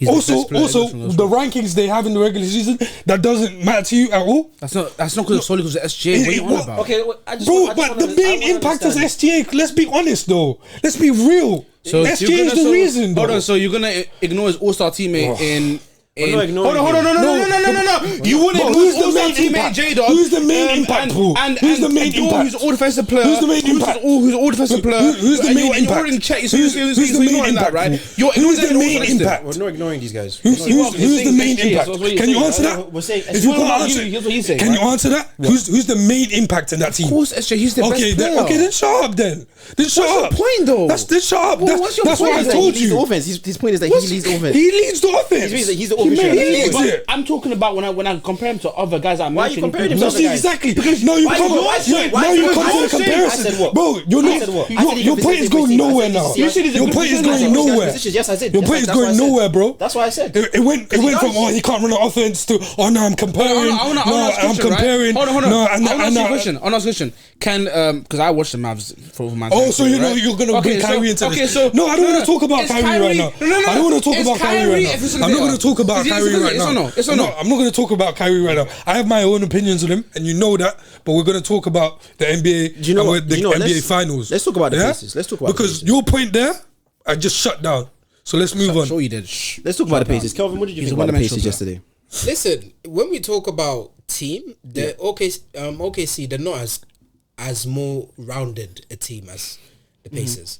Also, the rankings they have in the regular season, that doesn't matter to you at all. That's not because solely because of SGA. What are you on about? Okay, but the main impact is SGA. Let's be honest, though. Let's be real. So SGA is the reason. Hold on. So you're gonna ignore his all-star teammate in. Hold on. No. You wouldn't ignore his all-star teammate J-Dog. Who's the main impact? Who's the main impact? Who's all defensive player? Who's the main impact? Who's all defensive player? Who's the main impact? You're already Chet. Who's the main impact? Right? Who's the main impact? We're not ignoring these guys. Who's the main impact? Can you answer that? If you can't answer, here's what he's saying. Can you answer that? Who's the main impact in that team? Of course, SJ. He's the best player. Okay, then shut up. Then shut up. What's your point, though? Then shut up. That's what I told you. His point is that he leads the offense. He leads the offense. He's the offense. He leads it. I'm talking about when I compare him to other guys I mentioned. Why are you comparing him to other guys? Exactly. Because now you come to the comparison. Bro, your point is going nowhere now. Your point is going nowhere. Yes, I said. Your point is going nowhere, bro. That's what I said. It went from he can't run an offense to no, I'm comparing. I'm comparing. Hold on. I'll ask you a question. Can because I watched the Mavs for my. Oh, so you know you're gonna bring Kyrie into this? No, I don't want to talk about Kyrie right now. I don't want to talk about Kyrie right now. I'm not going to talk about Kyrie right now. I'm not going to talk about Kyrie right now. I have my own opinions on him, and you know that. But we're going to talk about the NBA. Do you know what? The NBA Finals. Let's talk about the Pacers. Let's talk about because your point there, I just shut down. So let's move on. Sure you did. Let's talk about the Pacers. Kelvin, what did you think about the Pacers yesterday? Listen, when we talk about team, the OKC, they're not as more rounded a team as the Pacers.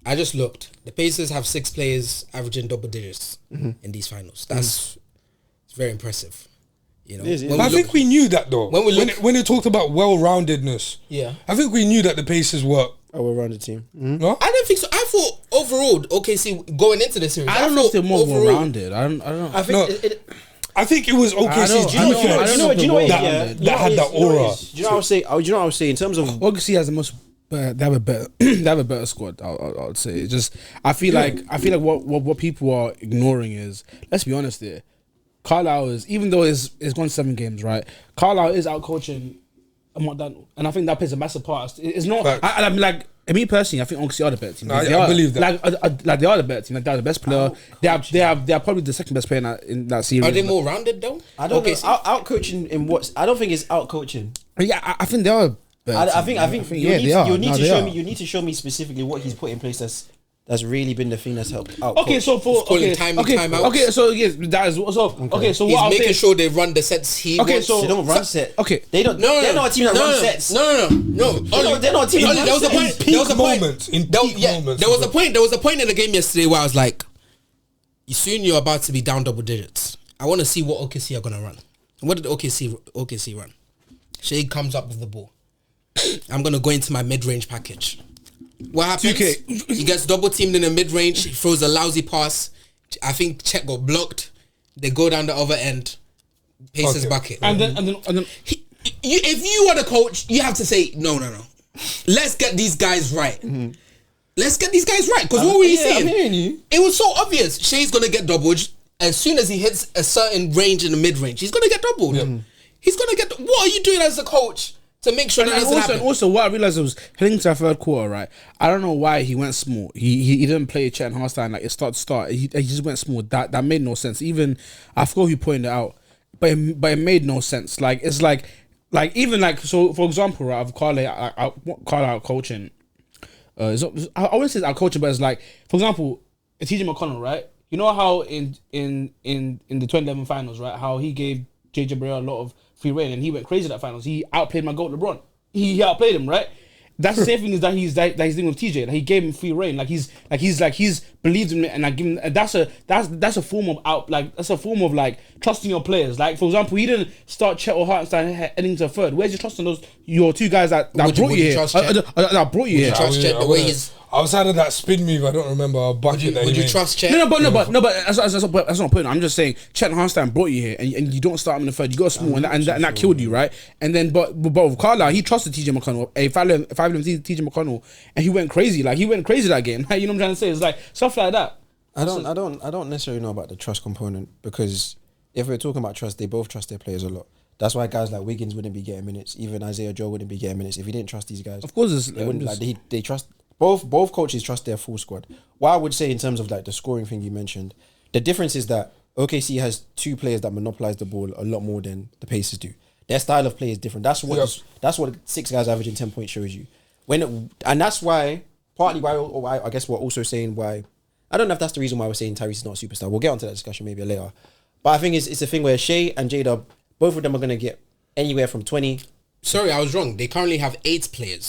I just looked. The Pacers have 6 players averaging double digits in these finals. That's it's very impressive. You know, I think we knew that though. When it talked about well-roundedness, I think we knew that the Pacers were a well-rounded team. No? I don't think so. I thought overall, OKC going into the series, I don't know if they're more well-rounded. I don't. I think it was OKC's defense. Do you know what that had that aura. Do you know what I was saying? In terms of OKC has the most. They have a better squad. I would say. It's just I feel like what people are ignoring is, let's be honest here, Carlisle is, even though it's gone 7 games, right? Carlisle is out coaching Daniel, and I think that plays a massive part. It's not. I'm like. Me personally, I think OKC are the better team. I believe that. Like they are the better team. Like they're the best player. They are probably the second best player in that series. Are they more rounded though? I don't know. Out coaching in what? I don't think it's out coaching. Yeah, I think they are. I think you need to show me specifically what he's put in place that's really been the thing that's helped out. Okay, so for time out. Okay, so yes, that is so. Okay, so he's what making sure they run the sets he wants. So they don't run set. Okay, they don't. They're not a team that runs sets. No. They're not a team. There was a point. There was a point in the game yesterday where I was like, soon you're about to be down double digits. I want to see what OKC are gonna run. And what did OKC run? Shea comes up with the ball. I'm gonna go into my mid-range package. What happens? 2K. He gets double teamed in the mid-range. He throws a lousy pass. I think Chet got blocked. They go down the other end. Pacers bucket. And then if you are the coach, you have to say no. Let's get these guys right. Let's get these guys right. Because what were you saying? I'm hearing you. It was so obvious. Shea's gonna get doubled as soon as he hits a certain range in the mid-range. He's gonna get doubled. He's gonna get. What are you doing as a coach to make sure that doesn't happen. And also, what I realized was heading to our third quarter, right? I don't know why he went small. He didn't play Chet and Harstein like it start. He just went small. That made no sense. Even I forgot who pointed it out, but it made no sense. Like it's like even like so. For example, right? I've called out coaching. I wouldn't say it's our coaching, but it's like, for example, TJ McConnell, right? You know how in the 2011 finals, right? How he gave JJ Barea a lot of free reign and he went crazy at that finals. He outplayed my GOAT LeBron. He outplayed him, right? That's the same thing that he's doing with TJ. Like he gave him free reign. He's believed in it, and I give him. That's a form of like trusting your players. Like for example, he didn't start Chet or Hartenstein heading to third. Where's your trust in your two guys that brought you here? That brought you here. Trust Chet the way he's. Outside of that spin move, I don't remember a bucket that he made. Would you trust Chet? No, but that's not the point. I'm just saying Chet and Hartenstein brought you here, and you don't start him in the third. You got small, and that killed you, right? And then, but with Carlisle, he trusted TJ McConnell. If I let him see TJ McConnell, and he went crazy. Like he went crazy that game. You know what I'm trying to say? It's like stuff like that. I don't necessarily know about the trust component, because if we're talking about trust, they both trust their players a lot. That's why guys like Wiggins wouldn't be getting minutes. Even Isaiah Joe wouldn't be getting minutes if he didn't trust these guys. Of course, they wouldn't. Like they trust. Both coaches trust their full squad. What I would say in terms of like the scoring thing you mentioned, the difference is that OKC has two players that monopolize the ball a lot more than the Pacers do. Their style of play is different. That's what 6 guys averaging 10 points shows you. And that's why partly why I guess we're also saying why. I don't know if that's the reason why we're saying Tyrese is not a superstar. We'll get onto that discussion maybe later. But I think it's a thing where Shea and J-Dub, both of them are going to get anywhere from 20. Sorry, I was wrong. They currently have 8 players.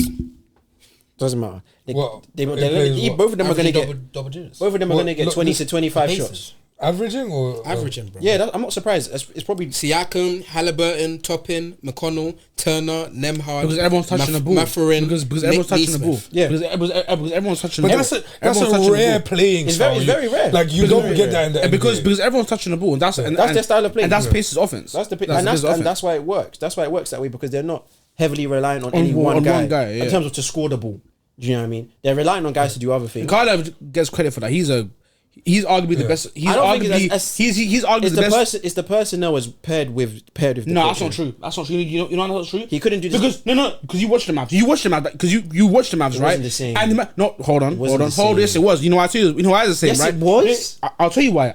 Doesn't matter. What? Both of them are going to get double digits. Both of them are going to get 20 to 25 Pacers. shots. Averaging or Averaging, bro. Yeah, I'm not surprised. It's probably Siakam, Halliburton, Toppin, McConnell, Turner, Nemhard. Because everyone's touching the ball. Mathurin, because everyone's touching the ball. Yeah. Because everyone's touching the But ball. that's a rare playing style. It's very rare. Like you don't get that in the NBA. Because everyone's touching the ball, and that's their style of play. and that's Pacers offense. That's that's why it works. That's why it works that way, because they're not heavily reliant on any one guy yeah. in terms of to score the ball. Do you know what I mean? They're relying on guys to do other things. Carlisle gets credit for that. He's arguably the best. He's arguably the best. It's the personnel was paired with. No, that's not true. That's not true. You know that's not true. He couldn't do this because you watched the Mavs. You watched the Mavs because you watched the Mavs, right? Wasn't the same. And hold on. Yes, it was. You know why? You know why it's the same, yes, right? It was. I'll tell you why.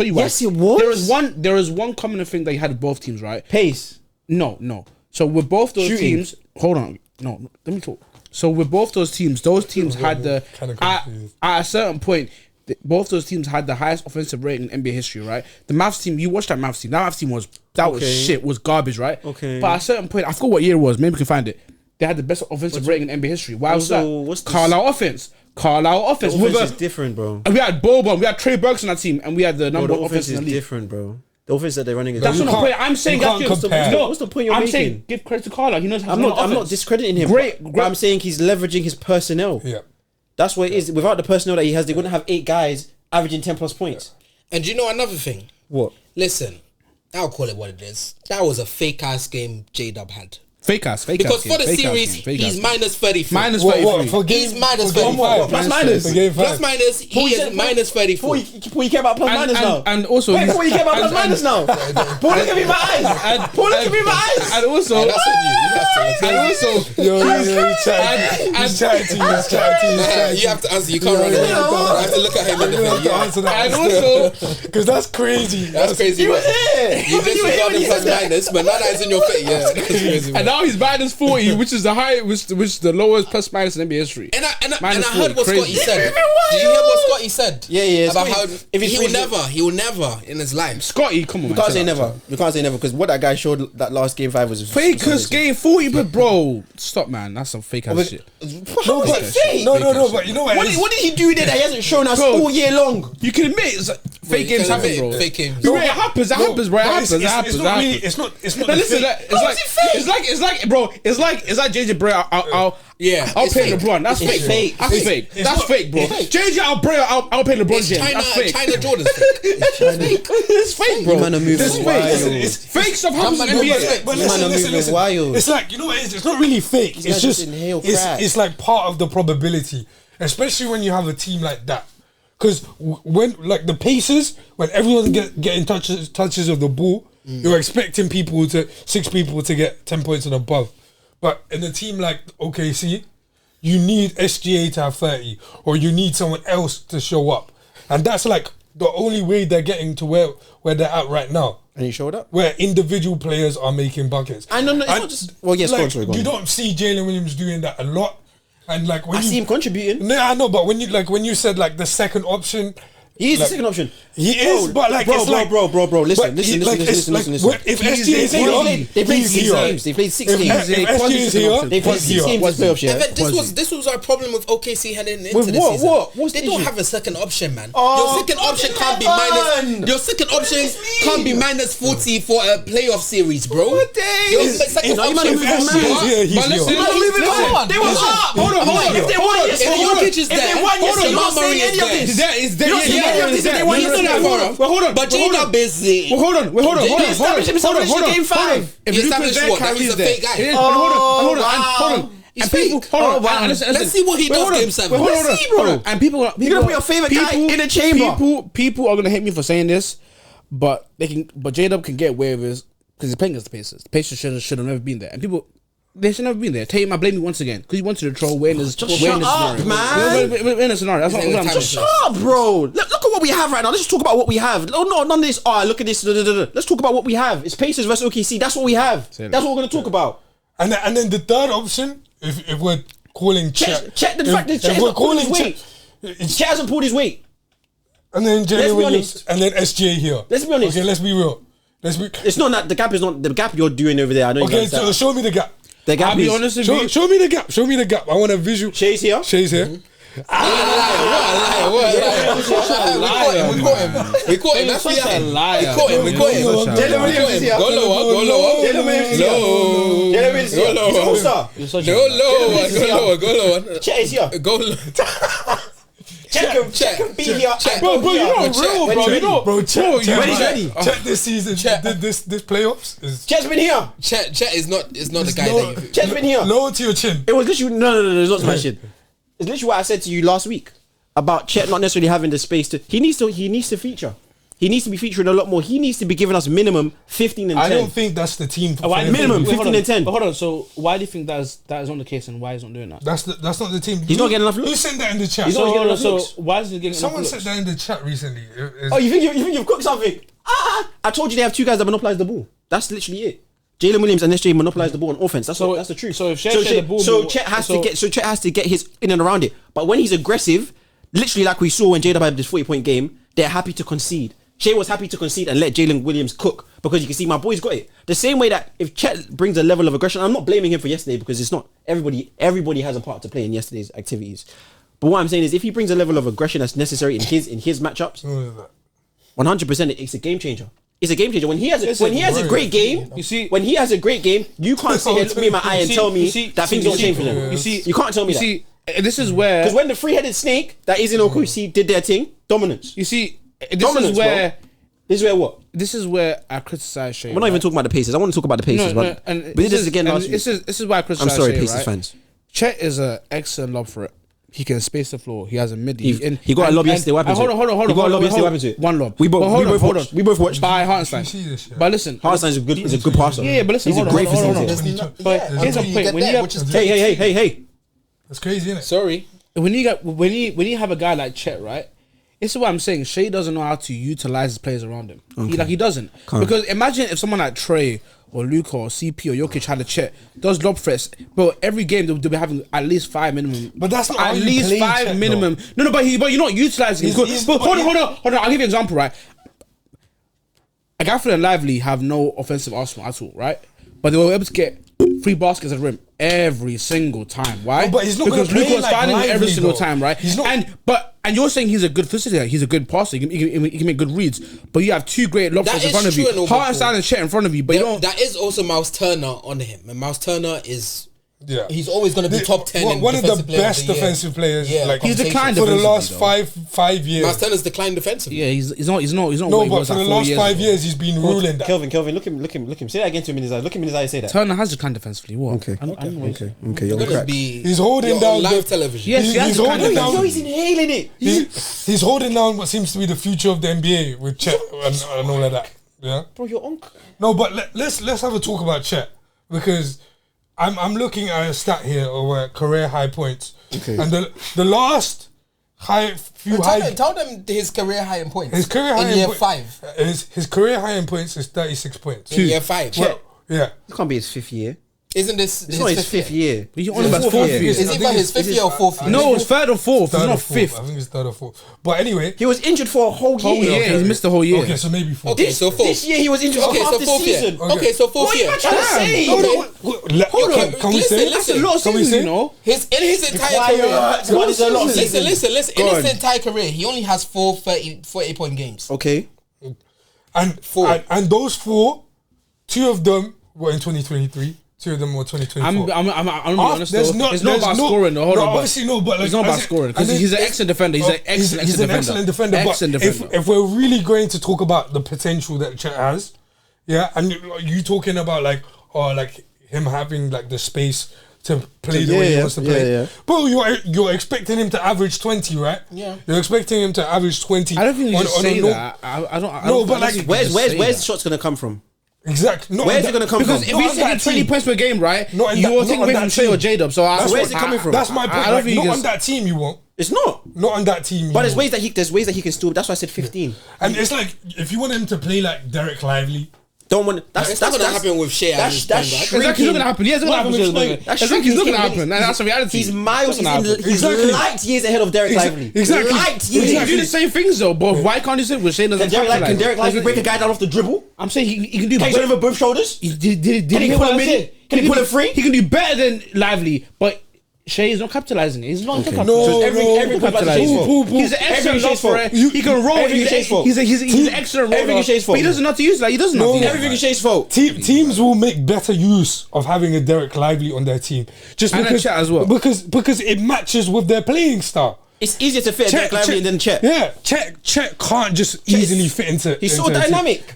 Yes, it was. There is one common thing that you had with both teams, right? Pace. No. So with both those teams, hold on. No, let me talk. So with both those teams had at a certain point, both those teams had the highest offensive rating in NBA history, right? The Mavs team, you watched that Mavs team. That Mavs team was shit, was garbage, right? Okay. But at a certain point, I forgot what year it was. Maybe we can find it. They had the best offensive rating in NBA history. Why was that? Carlisle offense. Offense is different, bro. And we had Boban, we had Trey Burks on that team, and we had the number one offense in the league. Different, bro. The offense that they're running is that's not the point. I'm saying what's the point you're making? I'm saying give credit to Carlisle. He knows how to run I'm not discrediting him. Great. But I'm saying he's leveraging his personnel. Yeah. That's what it is. Without the personnel that he has, they wouldn't have 8 guys averaging 10 plus points. And you know another thing? What? Listen, I'll call it what it is. That was a fake ass game J-Dub had. Fake ass. Because for the series, he's minus 33. Minus 33. He's minus 34. Plus minus. Plus minus, he is minus 34. Paul, you care about plus minus now. And also... Wait, Paul, you care about plus minus now. Paul, look at me in my eyes. Paul, look at me in my eyes. And also... That's on you. You have to. And also... He's chatting to you. You have to answer. You can't run away. I have to look at him in the face. You answer that. And also... Because that's crazy. That's crazy. He was here. You disregarded plus minus, but now that it's in your face. Yeah, that's crazy. And now he's minus 40, which is the high, which is the lowest plus minus in NBA history. And I heard what Scotty said. Did you hear what Scotty said? Yeah. About how he will never in his life. Scotty, come on, man. You can't say never because what that guy showed that last game 5 was fakers game 40, but bro, stop, man. That's some fake ass shit. How is it fake? No, but you know what? What did he do there that he hasn't shown us all year long? You can admit it's like fake games happen, bro. Fake games. It happens, bro. It happens. It's not really. It's not. Listen, it's like, bro. It's like JJ Barea. I'll pay LeBron. That's fake. That's fake. That's fake, bro. JJ I'll pay LeBron James. That's fake. China Jordan's fake. It's fake, bro. You man are moving wild. It's fake stuff happens in NBA. But listen. Wild. It's like, you know what it is? It's not really fake. It's just it's like part of the probability, especially when you have a team like that. Because when like the Pacers, when everyone's getting touches of the ball, you're expecting 6 people to get 10 points and above. But in a team like OKC, you need SGA to have 30, or you need someone else to show up, and that's like the only way they're getting to where they're at right now. And he showed up. Where individual players are making buckets. I know, it's not just. Well, yes, like, go on. you don't see Jalen Williams doing that a lot, and like when I see him contributing. No, I know, but when you said like the second option. He is like, the second option. He is, but like, bro, it's like, bro. Listen. If SG is here, they played 6 games. They played 6 games. If SG is here, they played 6 games in playoffs. Yeah. This was our problem with OKC heading into With the what? season. What's they the don't issue? have a second option, man. Oh, your second option can't be minus. Your second option can't be minus 40 for a playoff series, bro. What days? Your second option. If SG is here, he's here. They were up. Hold on. If they won, If Jokic is there, you're not saying any of this. They won But J-Dub is the. Hold on. He established himself in game 5. He established what? That he's a fake guy. Hold on. He's fake. Let's see what he does game 7. Let's see, bro. And people, You're gonna put your favorite guy in the chamber. People are gonna hate me for saying this, but J-Dub can get away with this because he's playing against the Pacers. The Pacers should have never been there, and people. They should never been there. Tatum, I blame you once again because he wanted to troll. We're in this scenario. We're in a scenario. That's what I'm Just shut up, bro. Look at what we have right now. Let's just talk about what we have. No, none of this. Oh, look at this. Let's talk about what we have. It's Pacers versus OKC. That's what we have. That's what we're gonna talk about. And then the third option, if we're calling Chet, Chet is not pulling his weight. Chet hasn't pulled his weight. And then Jalen Williams, and then SGA here. Let's be honest. Okay, let's be real. It's not that the gap is not the gap you're doing over there. I know. Okay, so show me the gap. The gap I'll be honest with you. Show me the gap. Show me the gap. I want a visual. Shay's here. Shay's here. We caught him. That's what such a liar. We caught him. Jalen Williams is here. Go lower. Jalen Williams is here. Jalen Williams is here. He's an all-star. Go lower. Chet is here. Go lower. Chet can be here. Bro, you're not real, bro. You know, Bro, Chet ready. Chet this season, this playoffs is Chet's been here. Chet is not the guy that you. Chet's been here. lower to your chin. It was literally no. It's not my shit. It's literally what I said to you last week about Chet not necessarily having the space to. He needs to feature. He needs to be featuring a lot more. He needs to be giving us minimum 15 and 10. I don't think that's the team. For minimum 15 and 10. But hold on. So why do you think that is not the case, and why he's not doing that? That's not the team. He's not getting enough looks. Who sent that in the chat? He's not getting enough looks. So why is he getting Someone enough said looks? that in the chat recently. Oh, you think you've cooked something? I told you they have 2 guys that monopolize the ball. That's literally it. Jalen Williams and SJ monopolize the ball on offense. That's the truth. So if Chet share the ball, Chet has to get his in and around it. But when he's aggressive, literally like we saw when J-Dub had this 40-point game, they're happy to concede. Shay was happy to concede and let Jalen Williams cook because you can see my boy's got it. The same way that if Chet brings a level of aggression, I'm not blaming him for yesterday because it's not everybody has a part to play in yesterday's activities. But what I'm saying is if he brings a level of aggression that's necessary in his matchups, 100% it's a game changer. It's a game changer. When he has a great game, you see, when he has a great game, you can't sit here, look me in my eye and tell me that things don't change for them. You can't tell me that. You see, this is where because when the 3-headed snake that is in OKC did their thing, dominance. You see. This is where I criticize Shay. We're not even talking about the Pacers. I want to talk about the Pacers, but this is again last week. This is why I criticize. I'm sorry, Shay, Pacers right? fans. Chet is an excellent lob for it. He can space the floor. He has a mid. He got a lob yesterday. What happened to it? Hold on. He got a lob yesterday. What happened to it? One lob. We both watched. By Hartenstein. But listen, Hartenstein is a good passer. Yeah, but listen, he's a great facilitator. But here's a point. Hey. That's crazy, isn't it? Sorry. When you have a guy like Chet, right? This is what I'm saying. Shea doesn't know how to utilize his players around him. He doesn't. Because imagine if someone like Trey or Luka or CP or Jokic had a Chet, those lob threats, but every game they'll be having at least 5 minimum. But that's not at how you least play 5 Chet, minimum. No, but you're not utilizing him. But hold on. I'll give you an example, right? Gafford and Lively have no offensive arsenal at all, right? But they were able to get 3 baskets at the rim every single time. Why? No, but he's not because Luka was like finding it every single time, right? He's not. And you're saying he's a good facilitator, he's a good passer, he can make good reads, but you have 2 great lob threats in front of you. Hartenstein and Chet in front of you, but you don't. That is also Miles Turner on him, and Miles Turner is. Yeah, he's always going to be top 10. One of the best defensive players. Yeah, like he's declined for the last five years. Miles Turner's declined defensively. Yeah, he's not. No, but for the last 5 years, he's been ruling that. Kelvin, look him. Say that again to him in his eyes. Look him in his eyes. Say that. Turner has declined defensively. What? Okay. You're going to be. He's holding down live television. Yes, he's holding down. No, he's inhaling it. He's holding down what seems to be the future of the NBA with Chet and all of that. Yeah, bro, you're on. No, but let's have a talk about Chet because I'm looking at a stat here of career high points, and the last few Tell them his career high in points. His career high in year 5. His career high in points is 36 points. In year 5. Well, yeah. It can't be his 5th year. Isn't this It's not his 5th year. He's on about 4th year. Is it his 5th year or 4th year? No, it's 3rd or 4th. It's not 5th. I think it's 3rd or 4th. But anyway, He was injured for a whole year. Yeah, he's missed the whole year. okay, so maybe 4th. Okay, so 4th. This year he was injured for Okay, half so the 4th year. season. Okay, so 4th What are year. you trying to say? Hold on. Can we say? That's a lot of Can we seasons, say? you know. In his entire Quiet. career. What is a lot of Listen. seasons? In his entire career, he only has 4 48-point games. Okay. And those 4, 2 of them were in 2023. 2 of them were 2024. I'm gonna be honest though. It's not about scoring. Hold on, obviously no. But like, it's not about scoring because he's an excellent defender. He's an excellent defender. Excellent defender. If we're really going to talk about the potential that Chet has, yeah, and you talking about like him having like the space to play the way he wants to play. Yeah. Bro, you're expecting him to average 20, right? Yeah. You're expecting him to average 20. I don't think you should say that. I don't. But like, where's the shots gonna come from? Exactly. Where's it gonna come from? Because if he's taking 20 points per game, right, you're taking away from Shay or J-Dub. So where's it coming from? That's my point. I don't think Not on that team, you won't. It's not. Not on that team. But there's ways that he can still. That's why I said 15. And it's like if you want him to play like Derek Lively. Don't want. That's not gonna happen with Shea. That's exactly not gonna happen. Yeah, it's gonna happen. It's not gonna happen. That's the reality. He's miles. He's light years ahead of Derek Lively. Exactly. Light He years. can do the same things though, but why can't he say with Shane doesn't capitalize? Can Derek Lively break a guy down off the dribble? I'm saying he can do. Can he turn over both shoulders? Did he pull him in? Can he pull it free? He can do better than Lively, but Shay is not capitalizing. He's not capitalizing. So every capitalizing. He's an excellent shot for it. He can roll. Everything Shay's fault. He's an excellent roller. Everything Shay's fault. But he doesn't know how to use that. He doesn't know. Everything is Shay's fault. Teams will make better use of having a Derek Lively on their team, just And because Chet as well. because it matches with their playing style. It's easier to fit Derek Lively than Chet. Yeah, Chet can't just easily fit into. He's so into a team. dynamic.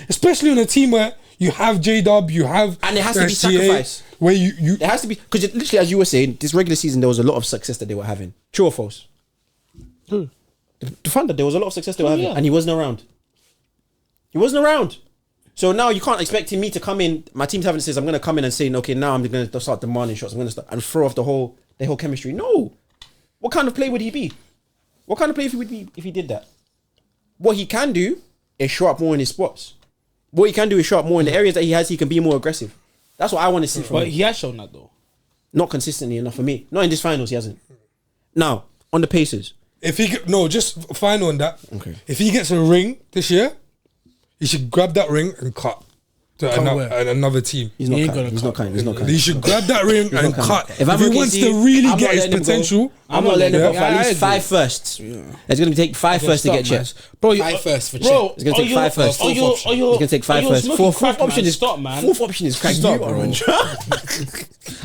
especially on a team where you have J-Dub, you have And there has to be SGA, sacrifice. where you There has to be, because literally, as you were saying, this regular season there was a lot of success that they were having. True or false? The Thunder, there was a lot of success they were having, and he wasn't around. He wasn't around. So now you can't expect me to come in. My team's having says I'm going to come in and say, okay, now I'm going to start demanding shots. I'm going to start and throw off the whole chemistry. No. What kind of play would he be? What kind of play would he be if he did that? What he can do is show up more in his spots. What he can do is show up more in the areas that he has. He can be more aggressive. That's what I want to see from But him. he has shown that though. Not consistently enough for me. Not in this finals, he hasn't. Now, on the Pacers. if he just final on that. Okay. If he gets a ring this year, he should grab that ring and cut to another team. He's not cutting. He's not cutting. He should grab that ring and cut. If I'm he okay, wants see, to really I'm get not his letting him go. potential, I'm not letting him go for Yeah, at I least agree. 5 firsts. It's going to take 5 firsts to get Chet. Bro, 5 first for Chet. bro, It's going to take 5 firsts. Are you? It's going to take 5 firsts. Fourth option is stop, man. Fourth option is crack. Stop, You, bro. Orange.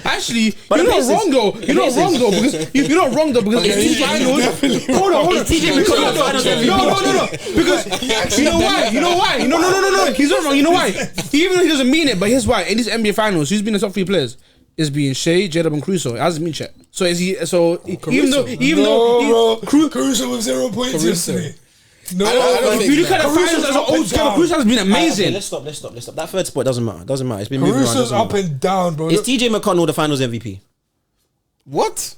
Actually, But you're the not Pacers- wrong though. You're not wrong though because you're not wrong though because Okay, in TJ finals. Hold on. Is TJ McConnell the finals MVP? No. Because you know why? No. He's not wrong. You know why? Even though he doesn't mean it, but here's why. In these NBA finals, who's been the top 3 players? Is being Shea, J-Dub, and Caruso. It hasn't been Chet. So is he? So even though Caruso with 0 points yesterday. No, I don't if think you look at the finals as an old school, Caruso has been amazing. Okay, let's stop. That third spot doesn't matter. It's been moving around. Caruso's doesn't up matter. and down, bro. Is TJ McConnell the finals MVP? What?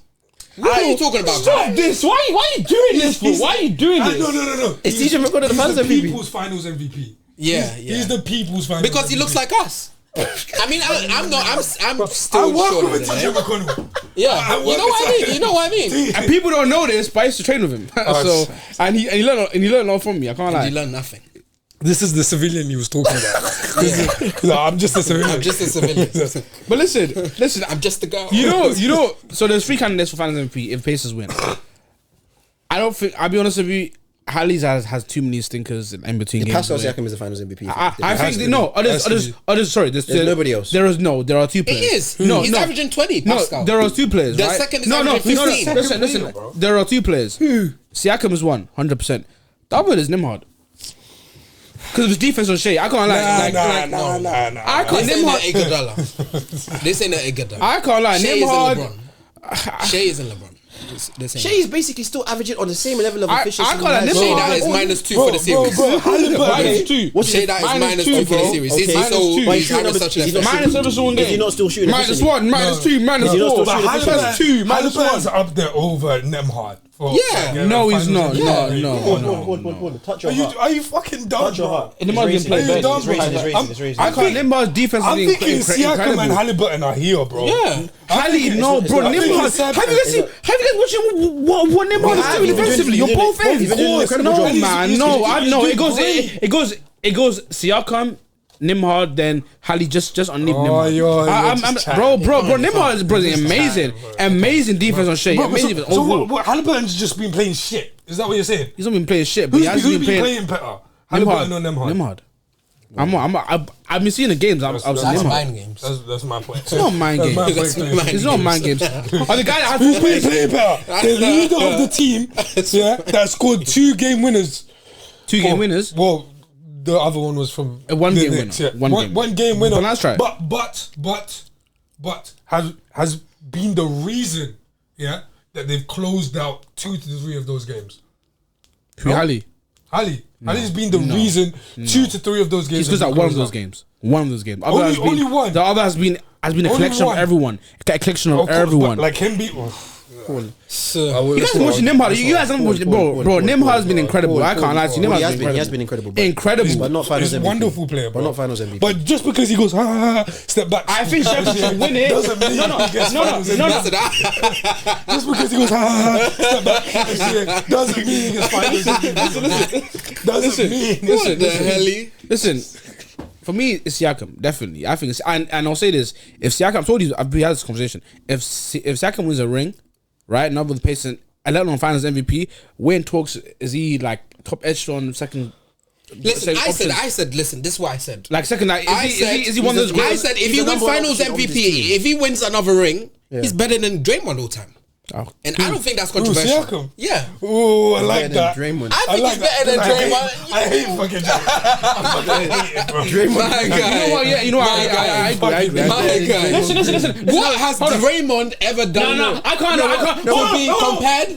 What are you talking about? Stop this! Why are you doing this? For? Why are you doing this? No. Is TJ McConnell the finals He's the MVP? people's finals MVP. Yeah, He's the people's finals because he looks like us. I mean, I'm still I work short with of TJ it. McConnell. Yeah, you know what I mean. And people don't know this, but I used to train with him. So and he learned a lot from me. I can't lie. You learn nothing. This is the civilian he was talking about. No, I'm just a civilian. I'm just a civilian. But listen. I'm just a girl. You know. So there's 3 candidates for finals MVP if Pacers win. I don't think. I'll be honest with you. Hallie's has too many stinkers in between games. Pascal Siakam is the finals MVP. I think no. Sorry. There's nobody else. There are 2 players. He is. No, he's averaging 20. Pascal. No, there are 2 players. The right? second is averaging 15. Listen. There are 2 players. Who? Siakam is 100%. The other is Nimhard. Because of his defense on Shea, I can't lie. Nah. I can't. This ain't Nimhard. an Iguodala. This ain't an Iguodala. I can't lie. Shea isn't Nimhard. LeBron. Shea isn't LeBron. the same. Shea is basically still averaging on the same level of efficiency. I can't lie, this Shea one- that is -2 for the series. Halliburton. What's Shea his- that is -2, -2 for the bro. series. Okay. He's -2. so But he's shooting having numbers- such is an he not effect. shooting- Minus one Is he game. not still shooting -1, efficiently? -2, -4. Is he not still shooting Halliburton, efficiently? Halliburton's up there over Nemhard. Yeah. No, he's not. Yeah. No. Touch your heart. Are you fucking dumb, Touch your bro? heart. And Nemhard didn't play Are you better. dumb, It's racing, bro? it's racing, it's racing. I can't. Nemhard's defense I'm is thinking Siakam and incredible. Halliburton are here, bro. Yeah. Hallie, no, bro. I think Nemhard. it's sad. Have you guys watching what Nemhard is doing defensively? You're both in. He's been doing an incredible job. No, man. He's No, I know. doing It goes. great. It goes. Siakam, Nemhard, then Hallie just on Oh, Nemhard. you're I'm just bro. chatting. Nemhard is amazing. Amazing defense on Shea. Bro, Amazing defense so overall. what, Halliburton's just been playing shit. Is that what you're saying? He's not been playing shit, but he Who's hasn't been been playing better? Halliburton or Nemhard? Nemhard. I've been seeing the games. I've seen That's Nemhard. mind games. That's my point. It's not mind games. That's mind It's not mind games. Oh, the guy that had Who's full been play. playing better? The leader of the team, yeah, that scored 2 game winners. 2 game winners. Well, the other one was from A one the game Knicks, winner. yeah. One game. One game winner. But that's right. But has been the reason, yeah, that they've closed out 2 to 3 of those games. Who, Hallie? Hallie's been the reason 2 to 3 of those games. He's because have at been one of closed those out. games. One of those games. Other Only- has been- only one. The other has been a collection one. of everyone. A collection of Of course, everyone. but like him beat one. You guys watching Nemhard? You guys haven't watched, bro. Nemhard has been incredible. I can't lie to you. He Nemhard has been incredible. But Incredible. But not finals He's a MVP. wonderful player, bro. But not finals MVP. But just because he goes, step back. I think Sheffield should win it. Doesn't mean he gets finals MVP. Just because he goes, step back. Doesn't mean he gets finals MVP. Doesn't mean. What the hell? Listen, for me, it's Siakam, definitely. I think it's, and I'll say this: if Siakam, I told you, we had this conversation. If Siakam wins a ring, right, not with the Pacers, and let alone finals MVP, when talks is he like top echelon second? Listen, second I option? said, listen, this is what I said. Like second, like Is he one of those? I great- said if he's he the wins number one finals option on this team. MVP, if he wins another ring, he's better than Draymond all time. Oh. And I don't think that's Ooh, controversial. Siakam. Yeah. Ooh, I like Better that. than Draymond. I think like he's better that. than I Draymond. hate fucking Draymond. I hate it, bro. My guy. You know what? Yeah, you know what? My guy. I agree. My guy. Listen. What has Draymond ever done? No, I can't. To be compared?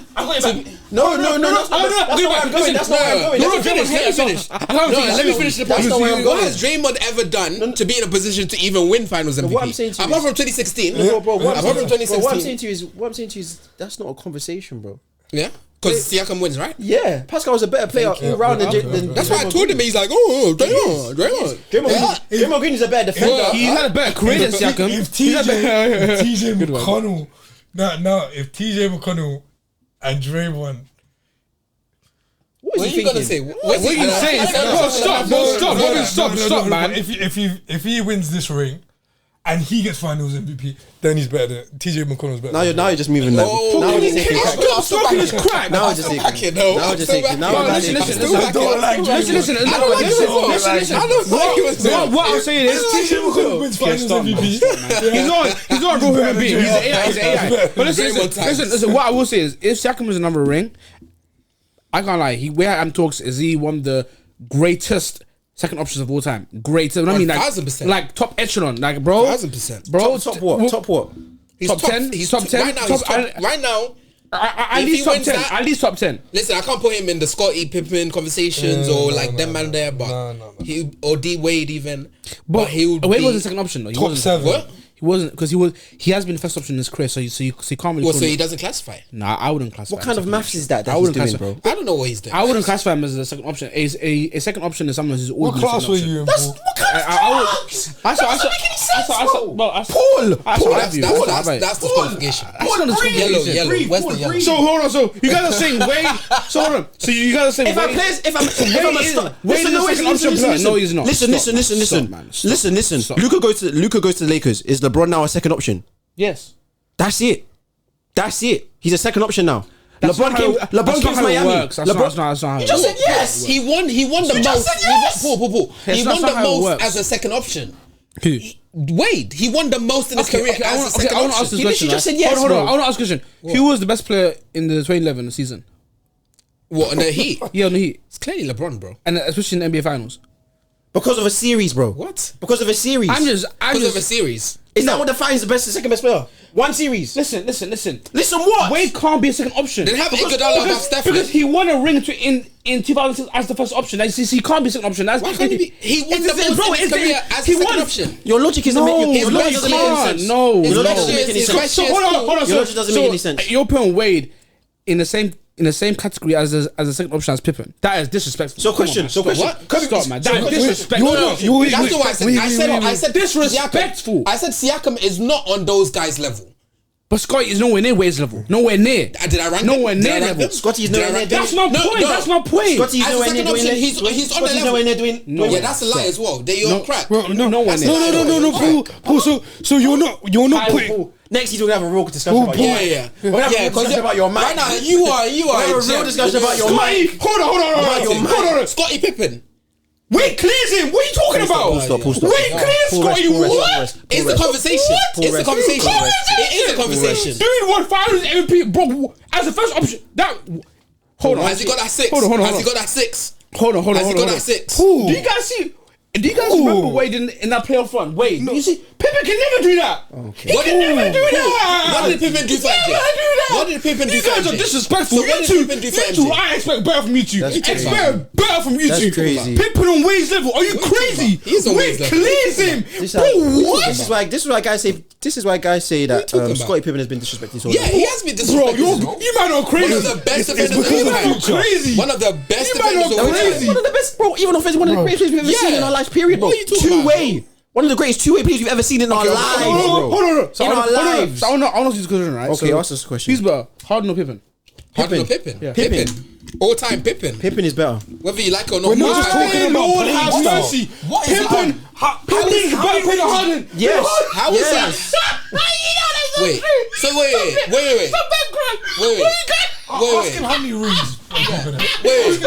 No, that's not where I'm going. That's not where I'm going. No, That's not let me finish. No, let me finish the point. That's not where I'm What going. has Draymond ever done to be in a position to even win Finals MVP? what I'm saying to you apart is- from 2016. Bro, what Apart from I'm saying 2016. to you is that's not a conversation, bro. Yeah, because Siakam wins, right? Yeah, Pascal was a better player all round than That's why I told him. He's like, oh, Draymond. Draymond Green is a better defender. He had a better career than Siakam. If TJ McConnell, if TJ McConnell and Draymond. What What is are he you gonna thinking? say? What are you saying? Stop, man. If he wins this ring, and he gets Finals MVP, then he's better than TJ McConnell's better. Now you're just moving that. Oh, Now we're just taking I'm crack. still- I'm still Smoking backing is it. crack. Now we're just taking. Backing, no. Now we're just taking. Now Bro, we're listen, just listen, taking. I don't like Draymond. Listen. I don't like Draymond. Listen. I don't like him. What I'm saying is, TJ McConnell wins Finals MVP. he's not a real human being. He's an AI. He's an AI. But listen. What I will say is, if Siakam wins another ring, I can't lie. Where I'm talks is he one of the greatest second options of all time. Greatest. I mean, 1000%. like top echelon, like bro. 1000%. Bro, Top what? Top what? He's top 10? He's Top 10? Right now, Top- right now. At If least he top wins 10. that- At least top 10. Listen, I can't put him in the Scottie Pippen conversations or like them man there, but he or D Wade even. But he would Wade be was the second option. Though. He Top wasn't- 7. What? He wasn't because he has been the first option in his career. So you can't really. Well, call so him- he doesn't classify. Nah, I wouldn't classify. What him kind of second maths option. is that I he's wouldn't doing, classify- bro? I don't know what he's doing. I wouldn't classify him as a second option. A second option is someone who's always What been a class second were option. you in? That's bro? what kind of That's the qualification. Yellow. Where's the yellow? So hold on. So you guys are saying Wade. So hold on. So you guys are saying If I'm Wade. players, if I'm a star, Wade is a second option player. No, he's not. Listen, Stop. Stop, man. Stop. listen. Stop. Luka goes to the Lakers. Is LeBron now a second option? Yes. That's it. He's a second option now. That's LeBron not came. how it- LeBron that's came not to how it Miami. works. That's not how You it just works. said yes. He won the just most. said yes. Paul. He That's won not the how it most works. as a second option. Who? Wade. He won the most in his career I as a want second to ask option. this He question. literally just right? said yes, Hold on. bro. I want to ask a question. Who was the best player in the 2011 season? What, on the Heat? Yeah, on the Heat, It's clearly LeBron, bro. and especially in the NBA Finals. Because of a series, bro. What? Because of a series. Because of a series. Is that what defines the second best player? One series. Listen. Listen what? Wade can't be a second option. Then have Iguodala above Steph. Because he won a ring in 2006 as the first option. He can't be a second option. Why can't he be? He won the most in his career as the second option. Your logic doesn't make any sense. No. Your logic doesn't make any sense. So hold on. Your logic doesn't make any sense. You're putting Wade in the same category as a second option as Pippen. That is disrespectful. So question. What? Stop, man. That is disrespectful. That's what I said. Disrespectful. I said Siakam is not on those guys' level. But Scotty is nowhere near Wade's level. Nowhere near. Did I rank nowhere near level? Scotty's nowhere near. That's my point. That's my point. Scotty's As a second option, he's on the level. Yeah, that's a lie as well. They're on crack. Bro, nowhere near. No, Paul. So you're not putting. Next, he's gonna have a real discussion about you. Yeah. We're gonna have a real discussion about your mind. Right now, you are. We're a real discussion about your mind. Hold on. Scottie Pippen. Wade clears him. What are you talking about? Stop. Wade clears Scotty. What? It's the conversation. It's the conversation. It is a conversation. Dude won finals MVP, bro. As a first option. Hold on. Has he got that 6? Hold on. Has he got that 6? Hold on. Has he got that 6? Do you guys see? Do you guys remember Wade in that playoff run? Wade, you see, Pippen can never do that. Okay. He can never do that. What did Pippen do for MJ? What did Pippen do for MJ? You guys are disrespectful. So what did Pippen do for MJ? I expect better from you two. Expect better from you two. That's crazy. Pippen on Wade's level. Are you crazy? He's on Wade Wade's level. clears him. What? This is why guys say that Scottie Pippen has been disrespected so Yeah, he has been disrespected. Bro, you man are crazy. One of the best defenders of You all man are time. crazy. One of the best You man defenders of are all crazy. time. One of the best, bro. Even offensive, one of the greatest players we've ever seen in our life. Period, bro. What are you talking about, Two-way. One of the greatest two-way players we've ever seen in our lives, bro. Hold on. In our lives. So I want to ask this question, right? Okay, So, ask us a question. who's better, Harden or Pippen? Harden or Pippen? Yeah. Pippen. All time Pippen. Pippen is better. Whether you like it or not. We're not all just time talking Pippen. about Lord playing have style. mercy. What is Pippen. Pippen is better than Harden. Yes. How is Yes. that? Wait. So wait. Stop that crap. Wait. Ask him how many rings. Wait.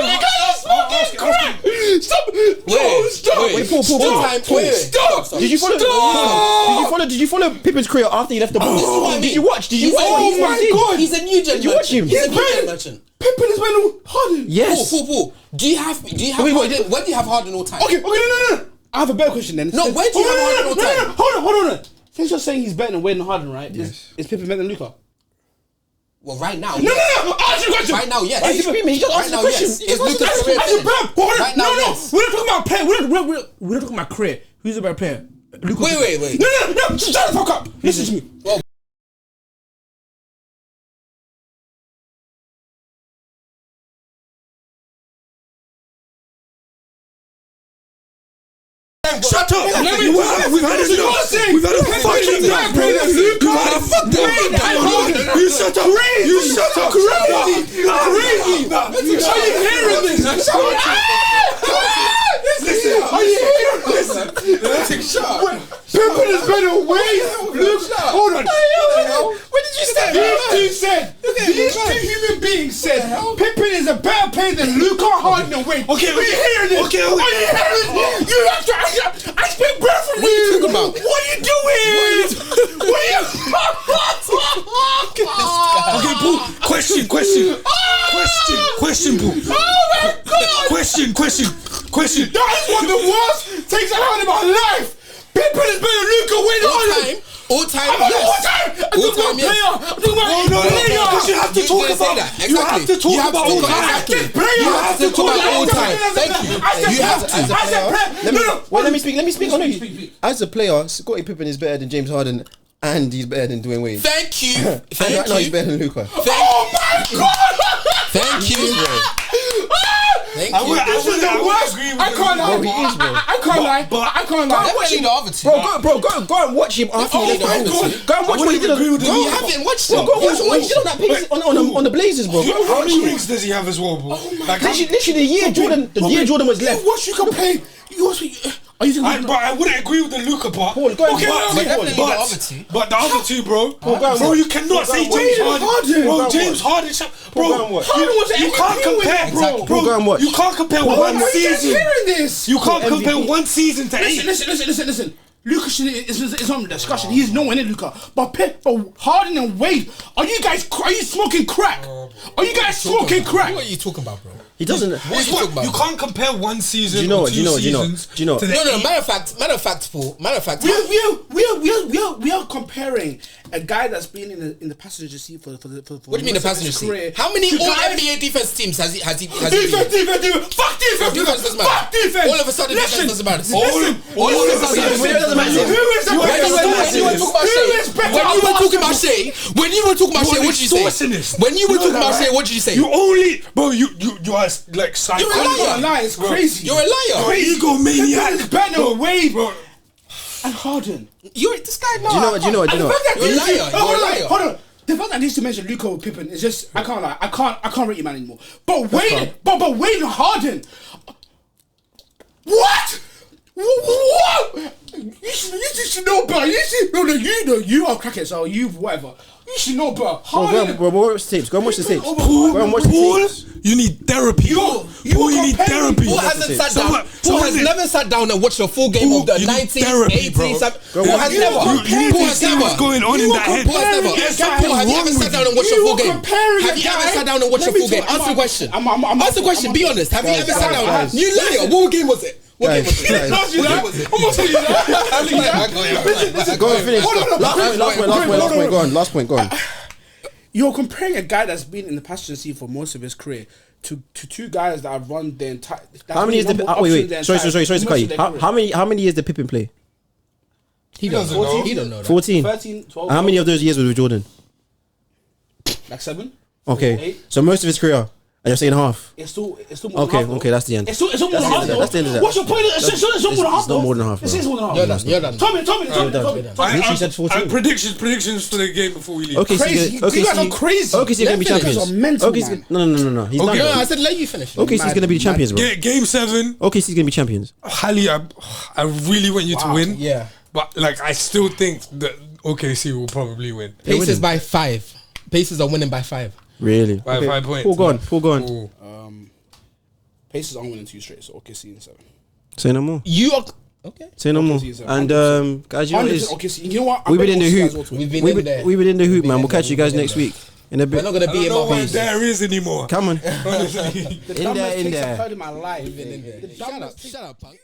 Stop. Wait, Paul. Stop. Did you follow Pippen's career after he left the Bulls? This is what I mean. Did you watch? Oh my God. He's a new gen. Did you watch him? He's a new gen merchant. Pippen is better than Harden. Yes. Paul. Do you have Harden? When do you have Harden all time? Okay, no. I have a better question then. No, where do you have Harden all time? Hold on. Since you're saying he's better than Wade and Harden, right? Yes. Is Pippen better than Luka? Well, right now. No. Answer the question. Right now, yes. Why are you screaming? He just Right asked the now, question. yes. He Is just asked the Luka's question. career better? Right now, No. yes. We're not talking about player. We're not talking about career. Who's the better player? Luka. Wait. No. Shut the fuck up. Listen to me. Well, Shut up. We've had it enough. We've had a fucking enough, bro. You shut up. You shut up. Crazy. Are you hearing this? Listen. Are you hearing this? Pippen is better than Wade. Hold on. Where did you stand? These two human beings said Pippen is a better player than Luka, Harden, and Wade. Okay. Are you hearing this? Okay. Are you hearing this? You have to. I speak breath from you. What are you talking about? What are you doing? Okay, Paul. Question, Paul. Oh my God. Question. That is one of the worst takes I've had in my life. Pippen is better than Luka, Wade, and Harden. All time, I'm yes. all time. I'm talking about yes. player. I'm talking about No, player. because you have to talk didn't say about that. You have to talk about all time. Exactly. You have to talk about all time. Thank you. You have to. As a player, let me speak. Oh, no, Speak. as a player, Scottie Pippen is better than James Harden, and he's better than Dwayne Wade. Thank you. And right now, he's better than Luka. Oh my God! Thank you. Thank I you. would Worst. agree with I can't lie. Bro, he is, bro. I can't lie. But- I can't lie. Definitely the other two. Go and watch him after he left the my Bulls. God. Go and watch what he did. agree with You him. haven't watched Bro, him. go watch what he did on that piece on the Blazers, bro. Go How watch many him. rings does he have as well, bro? Like, Literally, the year Jordan was left. What you compare? Are you but I wouldn't agree with the Luka part. Paul, go and Okay, watch. okay, Definitely the but other two. but the other two, bro. go and Bro, watch. you cannot say go and James watch. Harden. Go Bro, and James watch. Harden. Go and watch. You can't compare, bro. Go and watch. You can't compare Go and one watch. season. hearing this? You can't MVP. compare one season to 8. Listen. Luka is on the discussion. He's nowhere near Luka. But Harden and Wade, are you smoking crack? Are you guys smoking crack? What are you talking about, bro? He doesn't. What are you talking about? You can't compare one season. Do you know or what? two seasons Do you know? to the No. eight- Matter of fact. We are comparing a guy that's been in the passenger seat for What do you mean the passenger seat? How many to all guys- NBA defense teams has he Defense. Fuck defense. defense doesn't matter. Fuck defense. All of a sudden defense doesn't matter. All of a sudden. When it doesn't matter. Who is the When you were talking about Shea, what did you say? extortionist. When you were You know talking about that, Shea, right? what did you say? You only, bro. You are like psycho. You're a liar. lie, it's crazy. You're a liar. Egomaniac. Better Wade and Harden. You're this guy. Do you know what? You're a liar. Hold on. The fact that I need to mention Luka with Pippen is just I can't lie. I can't rate you man anymore. But Wade, but Wade and Harden. What? You should know better. You are crackheads, so you whatever. You should know better. Harden. Bro, watch the tapes. Go and watch the tapes. Paul, you need therapy. You need therapy. Paul hasn't sat So down. what- so Paul what has is it? never sat down and watched a full game Paul, of the you need 19, therapy, bro. 18. Paul has You never. need Paul to has see never. what's going on in that head. Paul has never. There's Paul, something have you wrong ever with sat down you. and watched a You full are game? comparing Have a you ever guy- sat down and watched a Let me full game? talk- Answer the question. I'm Answer the question. Be honest. Have you ever sat down? You liar. What game was it? What game was it? Guys. What game was it? I'm not telling you that. Go and finish. Last point. Go on. You're comparing a guy that's been in the passenger seat for most of his career to two guys that have run the entire. How many years did? Wait. Sorry to cut you. How many years did Pippen play? He doesn't know. He don't know that. 14. 13, 12. How many of those years was with Jordan? Like 7. Okay, 8. so most of his career, and you're saying half. It's still more Okay, than half. okay, that's the end. It's still more than the half. end of that. That's the end of that. What's your point? It's not more than half. It's not more than half, This bro. is more than half. You're done. Tommy. Literally said 14. Predictions for the game before we leave. Okay, Crazy. You guys are crazy. Okay, so he's gonna be You guys champions. are mental, Okay, man. no. He's Okay. No, not. I said let you finish. Okay, so he's gonna be the champions, bro. Game 7. Okay, so he's gonna be champions. Hali, I really want you to win. Yeah. But like, I still think that OKC will probably win. Pacers by 5. Pacers are winning by 5. Really? By 5 points. Paul gone. Ooh. Pacers aren't winning 2 straight, so OKC in 7. Say no more. You are okay. Say no more. OKC is And guys, you know what it is? OKC. You know what? We've been in the hoop. We've been in there. We've been in the hoop, We've man. been We'll catch you guys in next there. week in a We're bit. not gonna I be don't in know my what face. there is anymore. Come on. The In there. dumbest takes I've heard in my life. Shut up, punk.